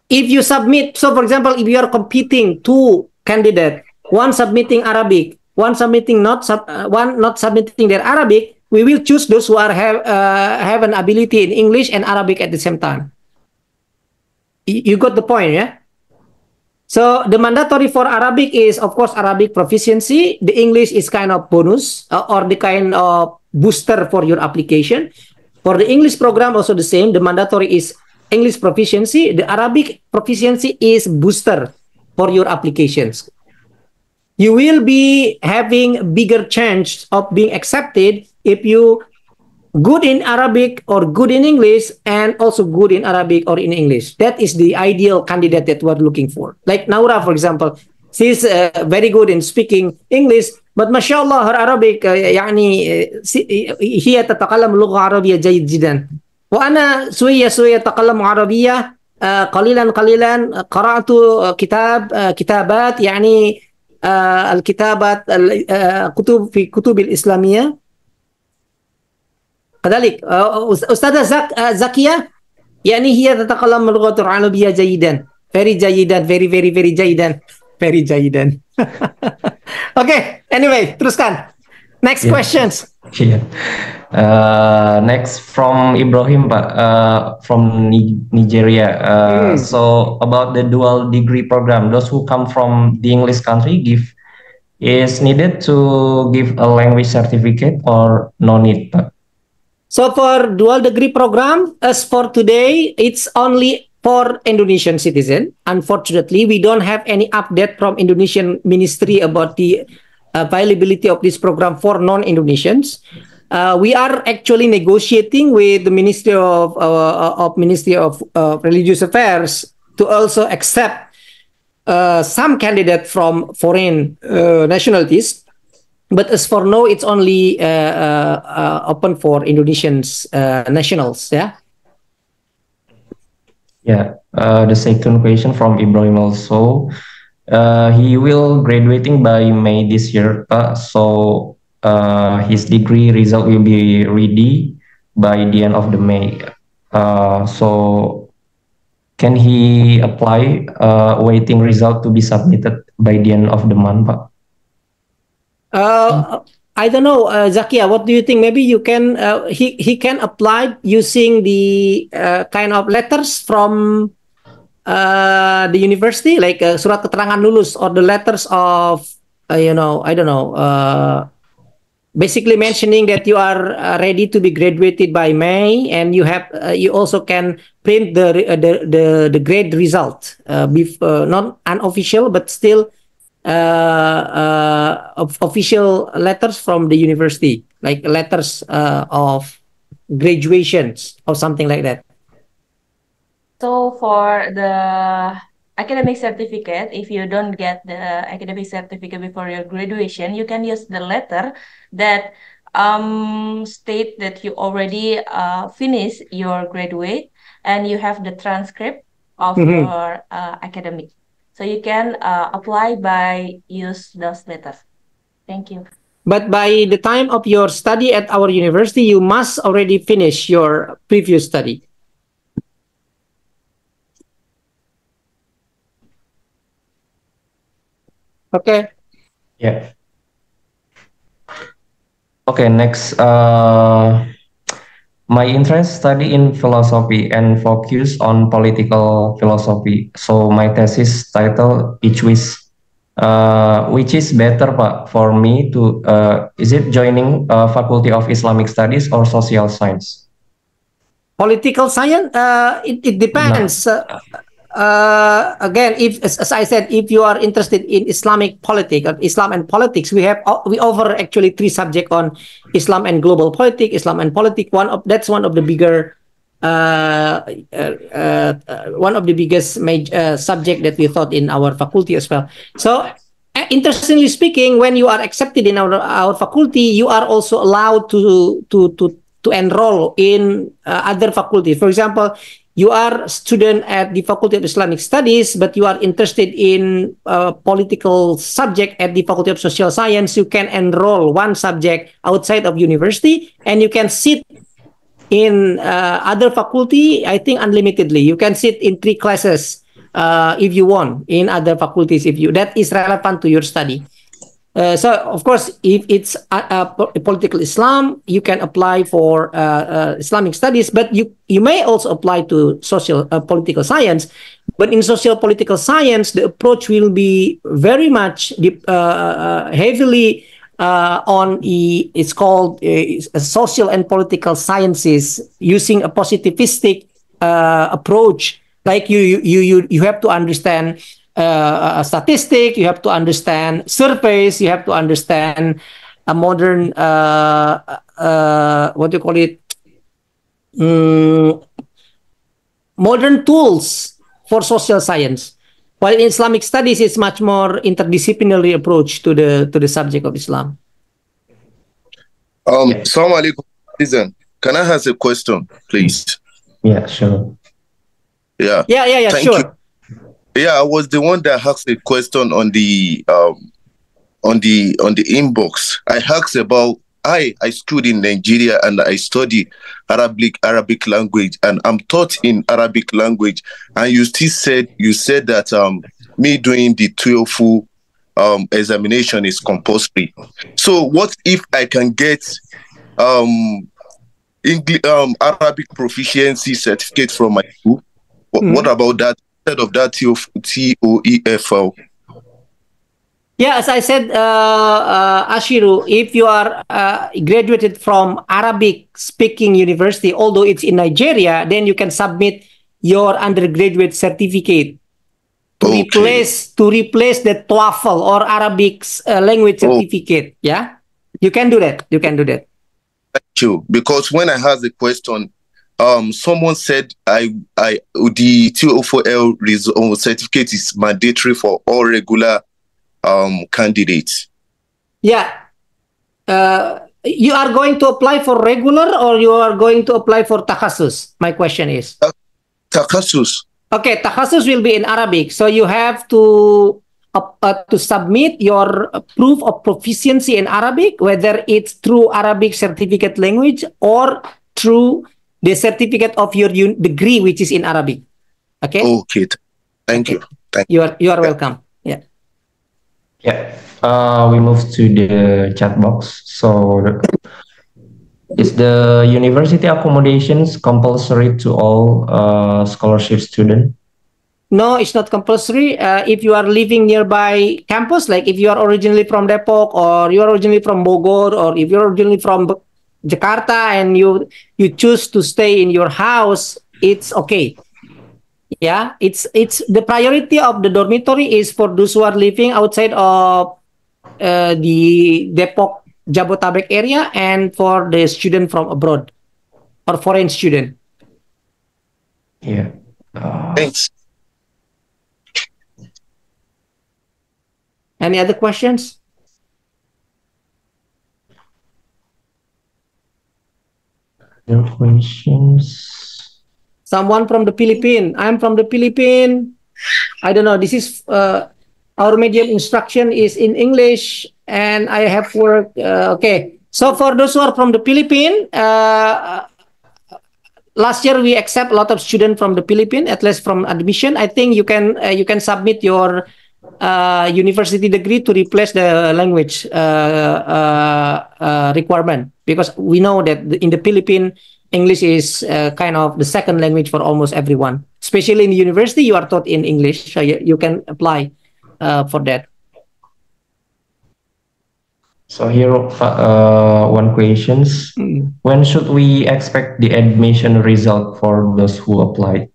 if you submit. So, for example, if you are competing 2 candidates, one submitting Arabic, one submitting one not submitting their Arabic, we will choose those who are have an ability in English and Arabic at the same time. You got the point, yeah? So the mandatory for Arabic is, of course, Arabic proficiency. The English is kind of bonus or the kind of booster for your application. For the English program, also the same. The mandatory is English proficiency. The Arabic proficiency is booster for your applications. You will be having bigger chance of being accepted if you good in Arabic or good in English and also good in Arabic or in English. That is the ideal candidate that we're looking for. Like Naura, for example, she's very good in speaking English, but mashallah her Arabic هي تتكلم لغة عربية جيد جدا. وأنا شوية أتكلم عربية قليلا قرأت كتابات يعني الكتابات كتب في كتب الإسلامية. كذلك أستاذة زكية يعني هي تتكلم اللغة العربية جيدا. very جيدا. Okay, anyway, teruskan. Next questions. Yeah. Next from Ibrahim, Pak, from Nigeria. So about the dual degree program, those who come from the English country is needed to give a language certificate or no need, Pak? So for dual degree program, as for today, it's only for Indonesian citizen. Unfortunately, we don't have any update from Indonesian Ministry about the availability of this program for non-Indonesians. We are actually negotiating with the Ministry of Religious Affairs to also accept some candidate from foreign nationalities. But as for now, it's only open for Indonesian nationals. Yeah. Yeah. The second question from Ibrahim also. He will graduating by May this year. So his degree result will be ready by the end of the May. So can he apply waiting result to be submitted by the end of the month, Pak? I don't know, Zakia, what do you think? Maybe you can, he can apply using the kind of letters from the university, like surat keterangan lulus, or the letters of, you know, I don't know, basically mentioning that you are ready to be graduated by May, and you have, you also can print the grade result, not unofficial, but still official letters from the university, like letters of graduations or something like that. So for the academic certificate, if you don't get the academic certificate before your graduation, you can use the letter that state that you already finished your graduate and you have the transcript of your academic. So you can apply by use those letters. Thank you. But by the time of your study at our university, you must already finish your previous study. Okay. Yeah. Okay, next. My interest study in philosophy and focus on political philosophy. So my thesis title which is better, Pak, for me to is it joining Faculty of Islamic Studies or Social Science? Political science, it depends. Again, if, as I said, if you are interested in Islamic politics or Islam and politics, we offer actually 3 subjects on Islam and global politics, Islam and politics. That's one of the bigger, one of the biggest major subject that we taught in our faculty as well. So, interestingly speaking, when you are accepted in our faculty, you are also allowed to enroll in other faculties. For example, you are a student at the Faculty of Islamic Studies, but you are interested in political subject at the Faculty of Social Science. You can enroll one subject outside of university, and you can sit in other faculty, I think unlimitedly. You can sit in 3 classes if you want in other faculties, that is relevant to your study. So, of course, if it's political Islam, you can apply for Islamic studies, but you may also apply to social political science. But in social political science, the approach will be very much heavily on it's called social and political sciences, using a positivistic approach. Like you have to understand a statistic, you have to understand surveys, you have to understand a modern what do you call it, modern tools for social science. While in Islamic studies, it's much more interdisciplinary approach to the subject of Islam. Assalamu alaikum. Listen, can I ask a question, please? Yeah, sure. Yeah. Thank sure. You. Yeah, I was the one that asked a question on the inbox. I asked about I schooled in Nigeria and I study Arabic language, and I'm taught in Arabic language. And you said that me doing the TOEFL examination is compulsory. So what if I can get Arabic proficiency certificate from my school? What about that? Instead of that TOEFL? Yeah, as I said, Ashiru, if you are graduated from Arabic-speaking university, although it's in Nigeria, then you can submit your undergraduate certificate to replace the TOEFL or Arabic language certificate. Yeah, you can do that. You can do that. Thank you. Because when I asked the question, someone said the TOEFL certificate is mandatory for all regular candidates. Yeah. You are going to apply for regular, or you are going to apply for takhasus? My question is. Takhasus. Okay, takhasus will be in Arabic. So you have to submit your proof of proficiency in Arabic, whether it's through Arabic certificate language or through the certificate of your degree, which is in Arabic. Okay. Okay. Thank you. Thank you. You are welcome. Yeah. Yeah. We move to the chat box. So, is the university accommodations compulsory to all scholarship students? No, it's not compulsory. If you are living nearby campus, like if you are originally from Depok, or you are originally from Bogor, or if you're originally from Jakarta and you choose to stay in your house, it's okay. Yeah, it's the priority of the dormitory is for those who are living outside of the Depok Jabotabek area, and for the student from abroad or foreign student. Yeah. Thanks. Any other questions? Other questions? Someone from the Philippines. I'm from the Philippines. I don't know. This is our medium instruction is in English, and I have worked. Okay. So for those who are from the Philippines, last year we accept a lot of students from the Philippines, at least from admission. I think you can submit your university degree to replace the language requirement, because we know that in the Philippines, English is kind of the second language for almost everyone. Especially in the university, you are taught in English, so you can apply for that. So here, one questions. When should we expect the admission result for those who applied?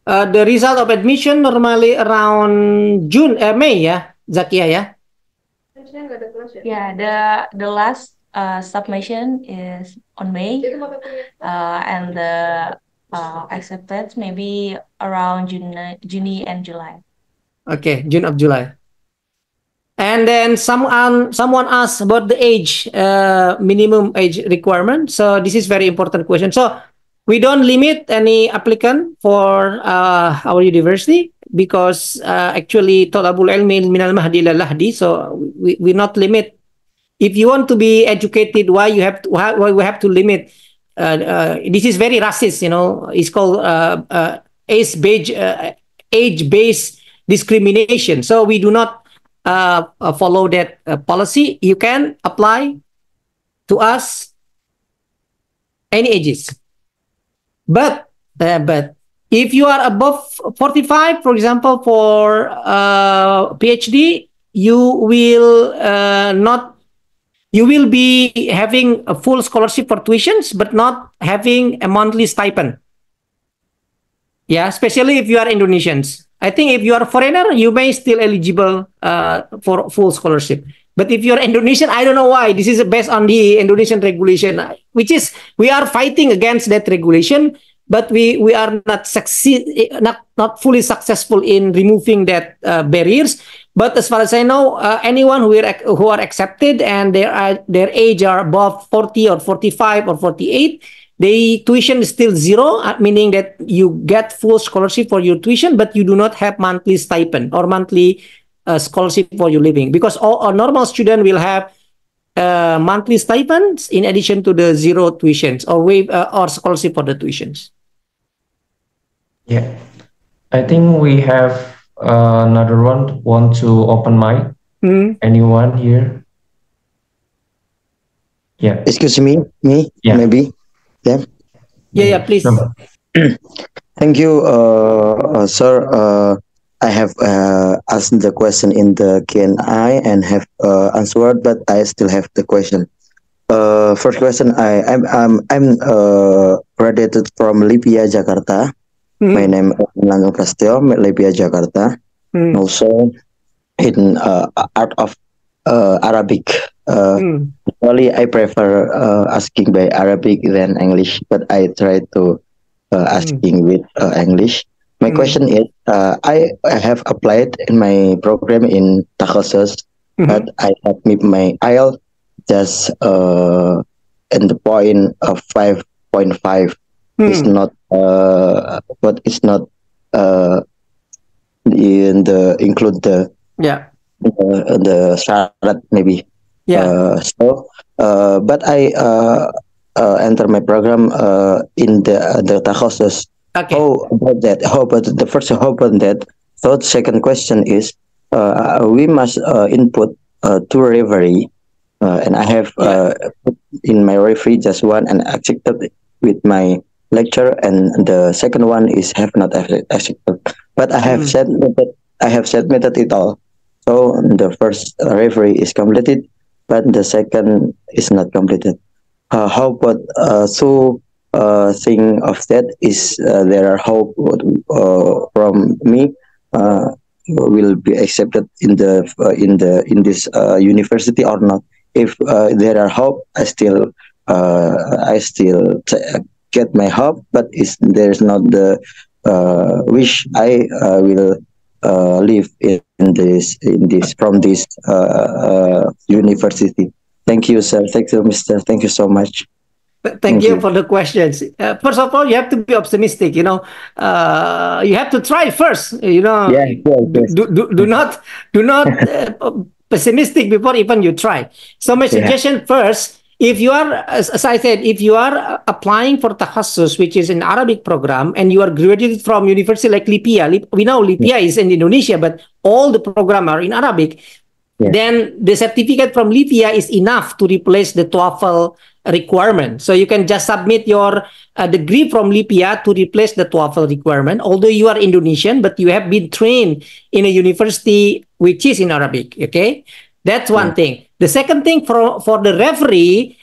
The result of admission normally around May, ya, Zakia, ya. Yeah, the last submission is on May, and the acceptance maybe around June and July. Okay, June of July. And then someone asked about the age, minimum age requirement. So this is very important question. So we don't limit any applicant for our university, because actually Thalabul Ilmi minal mahdi ila lahdi. So we not limit. If you want to be educated, why we have to limit? This is very racist, you know. It's called age-based discrimination. So we do not follow that policy. You can apply to us any ages, but if you are above 45, for example, for PhD, you will be having a full scholarship for tuitions, but not having a monthly stipend. Yeah, especially if you are Indonesians. I think if you are a foreigner, you may still eligible for full scholarship. But if you're Indonesian, I don't know why. This is based on the Indonesian regulation, which is we are fighting against that regulation, but we are not fully successful in removing that barriers. But as far as I know, anyone who are accepted and their age are above 40 or 45 or 48, the tuition is still zero, meaning that you get full scholarship for your tuition, but you do not have monthly stipend or monthly scholarship for your living, because a normal student will have monthly stipends in addition to the zero tuitions or scholarship for the tuitions. Yeah, I think we have another one. Want to open mic? Anyone here? Yeah. Excuse me. Yeah. Maybe. Yeah. Please. Thank you, sir. I have asked the question in the Q&A and have answered, but I still have the question. First question, I'm graduated from Libya, Jakarta. My name is Langgeng Prasetyo, Libya, Jakarta. Also in art of Arabic. Only I prefer asking by Arabic than English, but I try to asking with English. My question is, I have applied in my program in Takhasus, but I have made my IELTS just in the point of 5.5. It's not, but it's not in the include the syarat maybe. Yeah. But I enter my program in the Takhosus. Okay. How about that? How about the first? How about that? So the second question is, we must input two referee, and I have put in my referee just one and accepted with my lecture, and the second one is have not accepted. But I have submitted it all. So the first referee is completed, but the second is not completed. How about thing of that is there are hope from me will be accepted in this university or not. If there are hope, I still get my hope, but is there's not the wish, I will live in this from this university. Thank you, sir. Thank you, Mister. Thank you so much. Thank you for the questions. First of all, you have to be optimistic. You have to try first. Yeah, yes. Do not pessimistic before even you try. So my suggestion first, if you are, as I said, if you are applying for Takhasus, which is an Arabic program, and you are graduated from university like Lipia, we know Lipia is in Indonesia, but all the program are in Arabic. Then the certificate from Lipia is enough to replace the TOEFL requirement. So you can just submit your degree from Lipia to replace the TOEFL requirement. Although you are Indonesian, but you have been trained in a university which is in Arabic. Okay, that's one thing. The second thing for the referee,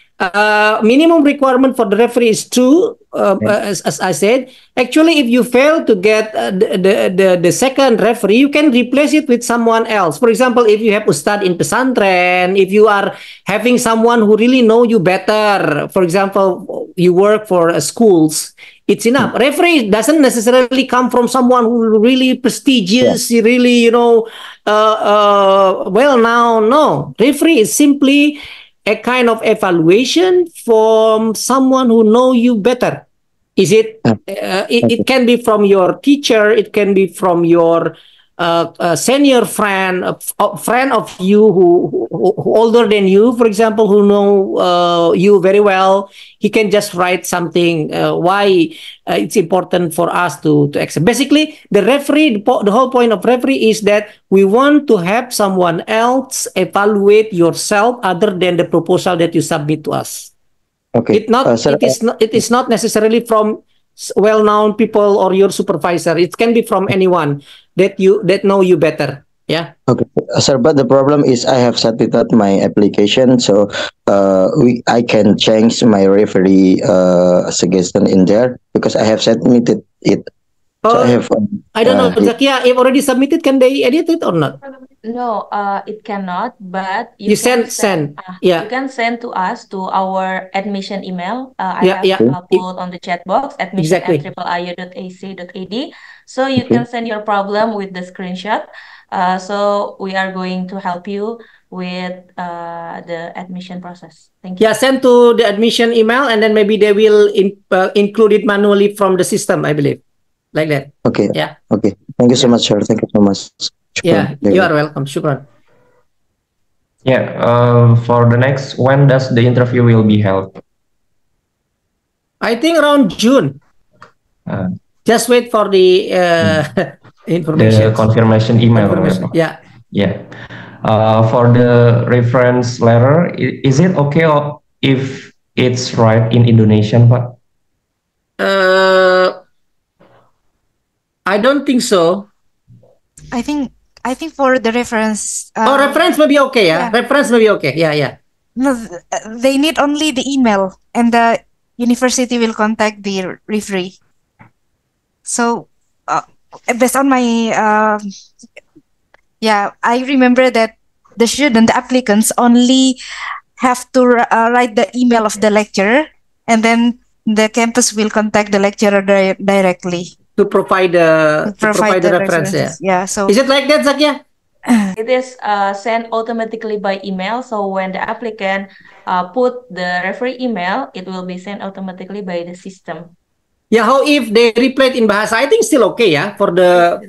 minimum requirement for the referee is 2. As I said, actually, if you fail to get the second referee, you can replace it with someone else. For example, if you have Ustad in pesantren, if you are having someone who really know you better, for example, you work for schools, it's enough. Referee doesn't necessarily come from someone who really prestigious, really, well-known. No, referee is simply a kind of evaluation from someone who know you better. Is it? It can be from your teacher. It can be from your senior friend, a friend of you who older than you, for example, who know you very well. He can just write something why it's important for us to accept. Basically, the referee, the whole point of referee is that we want to have someone else evaluate yourself other than the proposal that you submit to us. Okay. It is not necessarily from well-known people or your supervisor. It can be from anyone that know you better. Yeah. Okay, sir. But the problem is I have submitted my application, so I can change my referee suggestion in there because I have submitted it. So I don't know, Zakia, if already submitted, can they edit it or not? No, it cannot, but you send. You can send to us to our admission email. I have put on the chat box, admission@iiu.ac.id. So you can send your problem with the screenshot. So we are going to help you with the admission process. Thank you. Yeah, send to the admission email, and then maybe they will include it manually from the system, I believe. Like that. Okay. Yeah. Okay. Thank you so much, sir. Thank you so much. Yeah, you are welcome. Shukran. Yeah. For the next, when does the interview will be held? I think around June. Just wait for the information. The confirmation email. Yeah. Yeah. For the reference letter, is it okay if it's right in Indonesian, Pak? I don't think so. I think for the reference. Reference may be okay. Yeah. Reference may be okay. Yeah. No, they need only the email, and the university will contact the referee. So, based on my I remember that the applicants only have to write the email of the lecturer, and then the campus will contact the lecturer directly to provide the reference. Yeah. So is it like that, Zakia? It is sent automatically by email. So when the applicant put the referee email, it will be sent automatically by the system. Yeah. How if they replied in Bahasa? I think still okay. Yeah. For the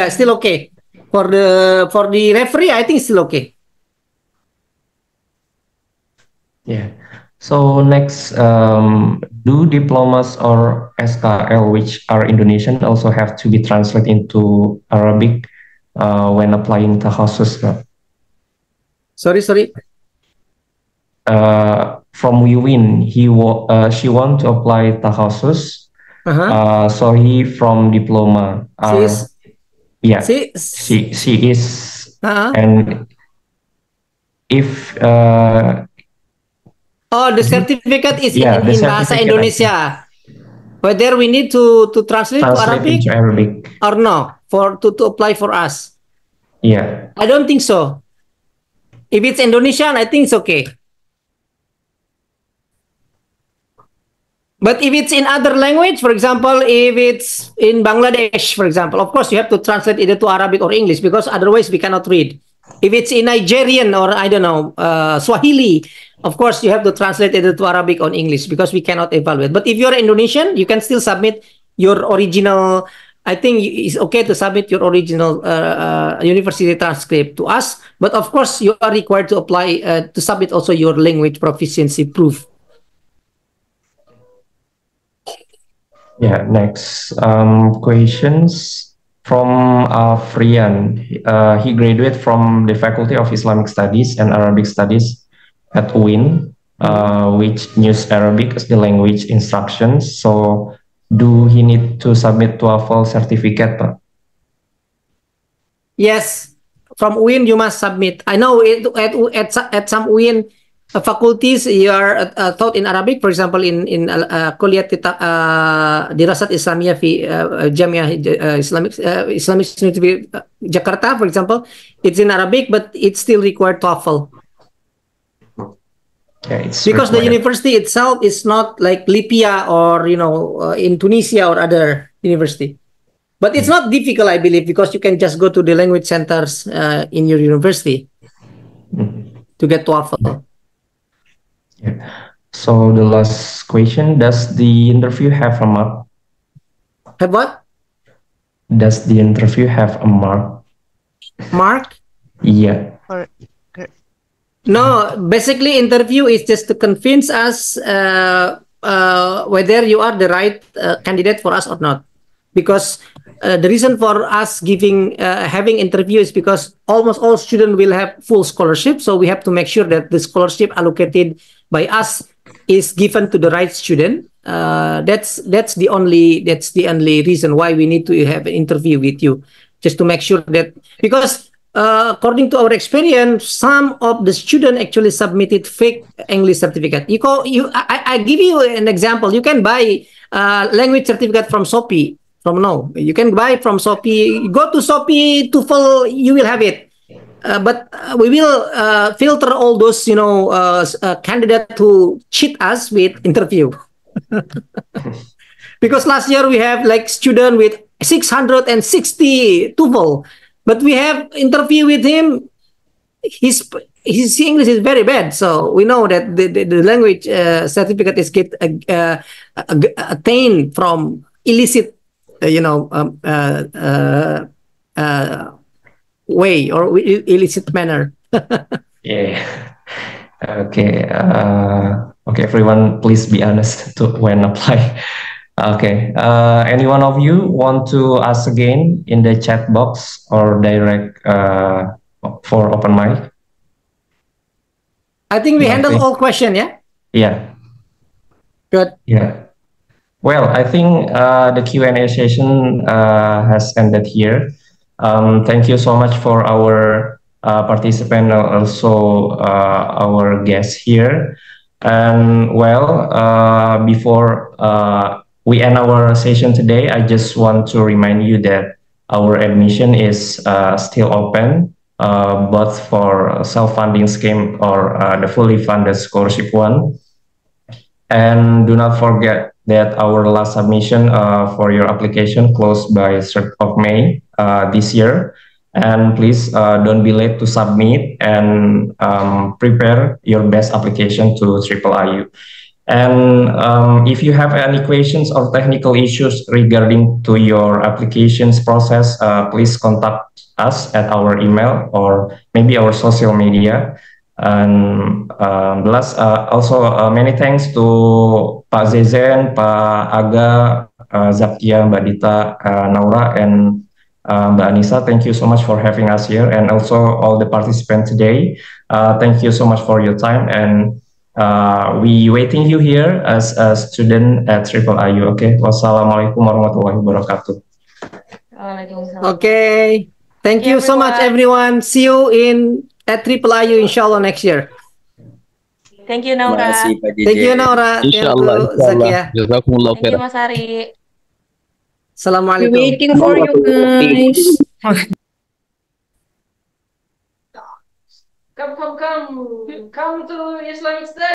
still okay. For the referee, I think still okay. Yeah. So next, do diplomas or SKL, which are Indonesian, also have to be translated into Arabic when applying takhasus? Sorry. From Wiwin, she want to apply takhasus. So he from diploma. Yeah, she is. And if the certificate is in Bahasa certificate, Indonesia. Whether we need to translate to into Arabic or no to apply for us. Yeah. I don't think so. If it's Indonesian, I think it's okay. But if it's in other language, for example, if it's in Bangladesh, for example, of course you have to translate either to Arabic or English because otherwise we cannot read. If it's in Nigerian or I don't know, Swahili, of course you have to translate either to Arabic or English because we cannot evaluate. But if you're Indonesian, you can still submit your original. I think it's okay to submit your original university transcript to us. But of course, you are required to apply to submit also your language proficiency proof. Yeah, next questions from Frian. He graduated from the Faculty of Islamic Studies and Arabic Studies at UIN, which uses Arabic as the language instructions. So, do he need to submit TOEFL certificate? Yes, from UIN you must submit. I know at some UIN faculties you are taught in Arabic. For example, in Kuliah Dirasat Islamiyah fi Jamiah Islamic University Jakarta, for example, it's in Arabic, but it's still required TOEFL. Yeah, it's because required. The university itself is not like Lipia or in Tunisia or other university. But it's not difficult, I believe, because you can just go to the language centers in your university to get TOEFL. Yeah. So the last question, does the interview have a mark? Have what? Does the interview have a mark? Mark? Yeah. No, basically interview is just to convince us whether you are the right candidate for us or not. Because the reason for us having interview is because almost all students will have full scholarship. So we have to make sure that the scholarship allocated by us is given to the right student. That's the only reason why we need to have an interview with you, just to make sure that, because according to our experience, some of the students actually submitted fake English certificate. I give you an example. You can buy language certificate from Shopee. You can buy from Shopee. Go to Shopee, TOEFL, you will have it. But we will filter all those, candidates who cheat us with interview. Because last year we have like student with 660 TOEFL, but we have interview with him. His English is very bad, so we know that the language certificate is attained from illicit, way or illicit manner. Yeah. Okay. Okay, everyone, please be honest when apply. Okay. Any one of you want to ask again in the chat box or direct for open mic? I think we handle all questions, yeah? Yeah. Good. Yeah. Well, I think the Q&A session has ended here. Thank you so much for our participant, also our guests here. And well, before we end our session today, I just want to remind you that our admission is still open, both for self-funding scheme or the fully funded scholarship one. And do not forget that our last submission for your application closed by 3rd of May this year. And please don't be late to submit and prepare your best application to IIIU. And if you have any questions or technical issues regarding to your applications process, please contact us at our email or maybe our social media. And last, also many thanks to Pak Zezen, Pak Aga, Zakia, Mbak Dita, Naura, and Mbak Anissa. Thank you so much for having us here, and also all the participants today. Thank you so much for your time, and we waiting you here as a student at Triple IU. Okay, wassalamualaikum warahmatullahi wabarakatuh. Okay, thank you so much, everyone. See you at Triple IU, inshallah, next year. Thank you, Naura. Thank you, Naura. Insyaallah, Zakia. Jazakumullah Thank you, khairan. Mas Ari. Assalamualaikum. We're waiting for you guys. Come to Islamic Studies.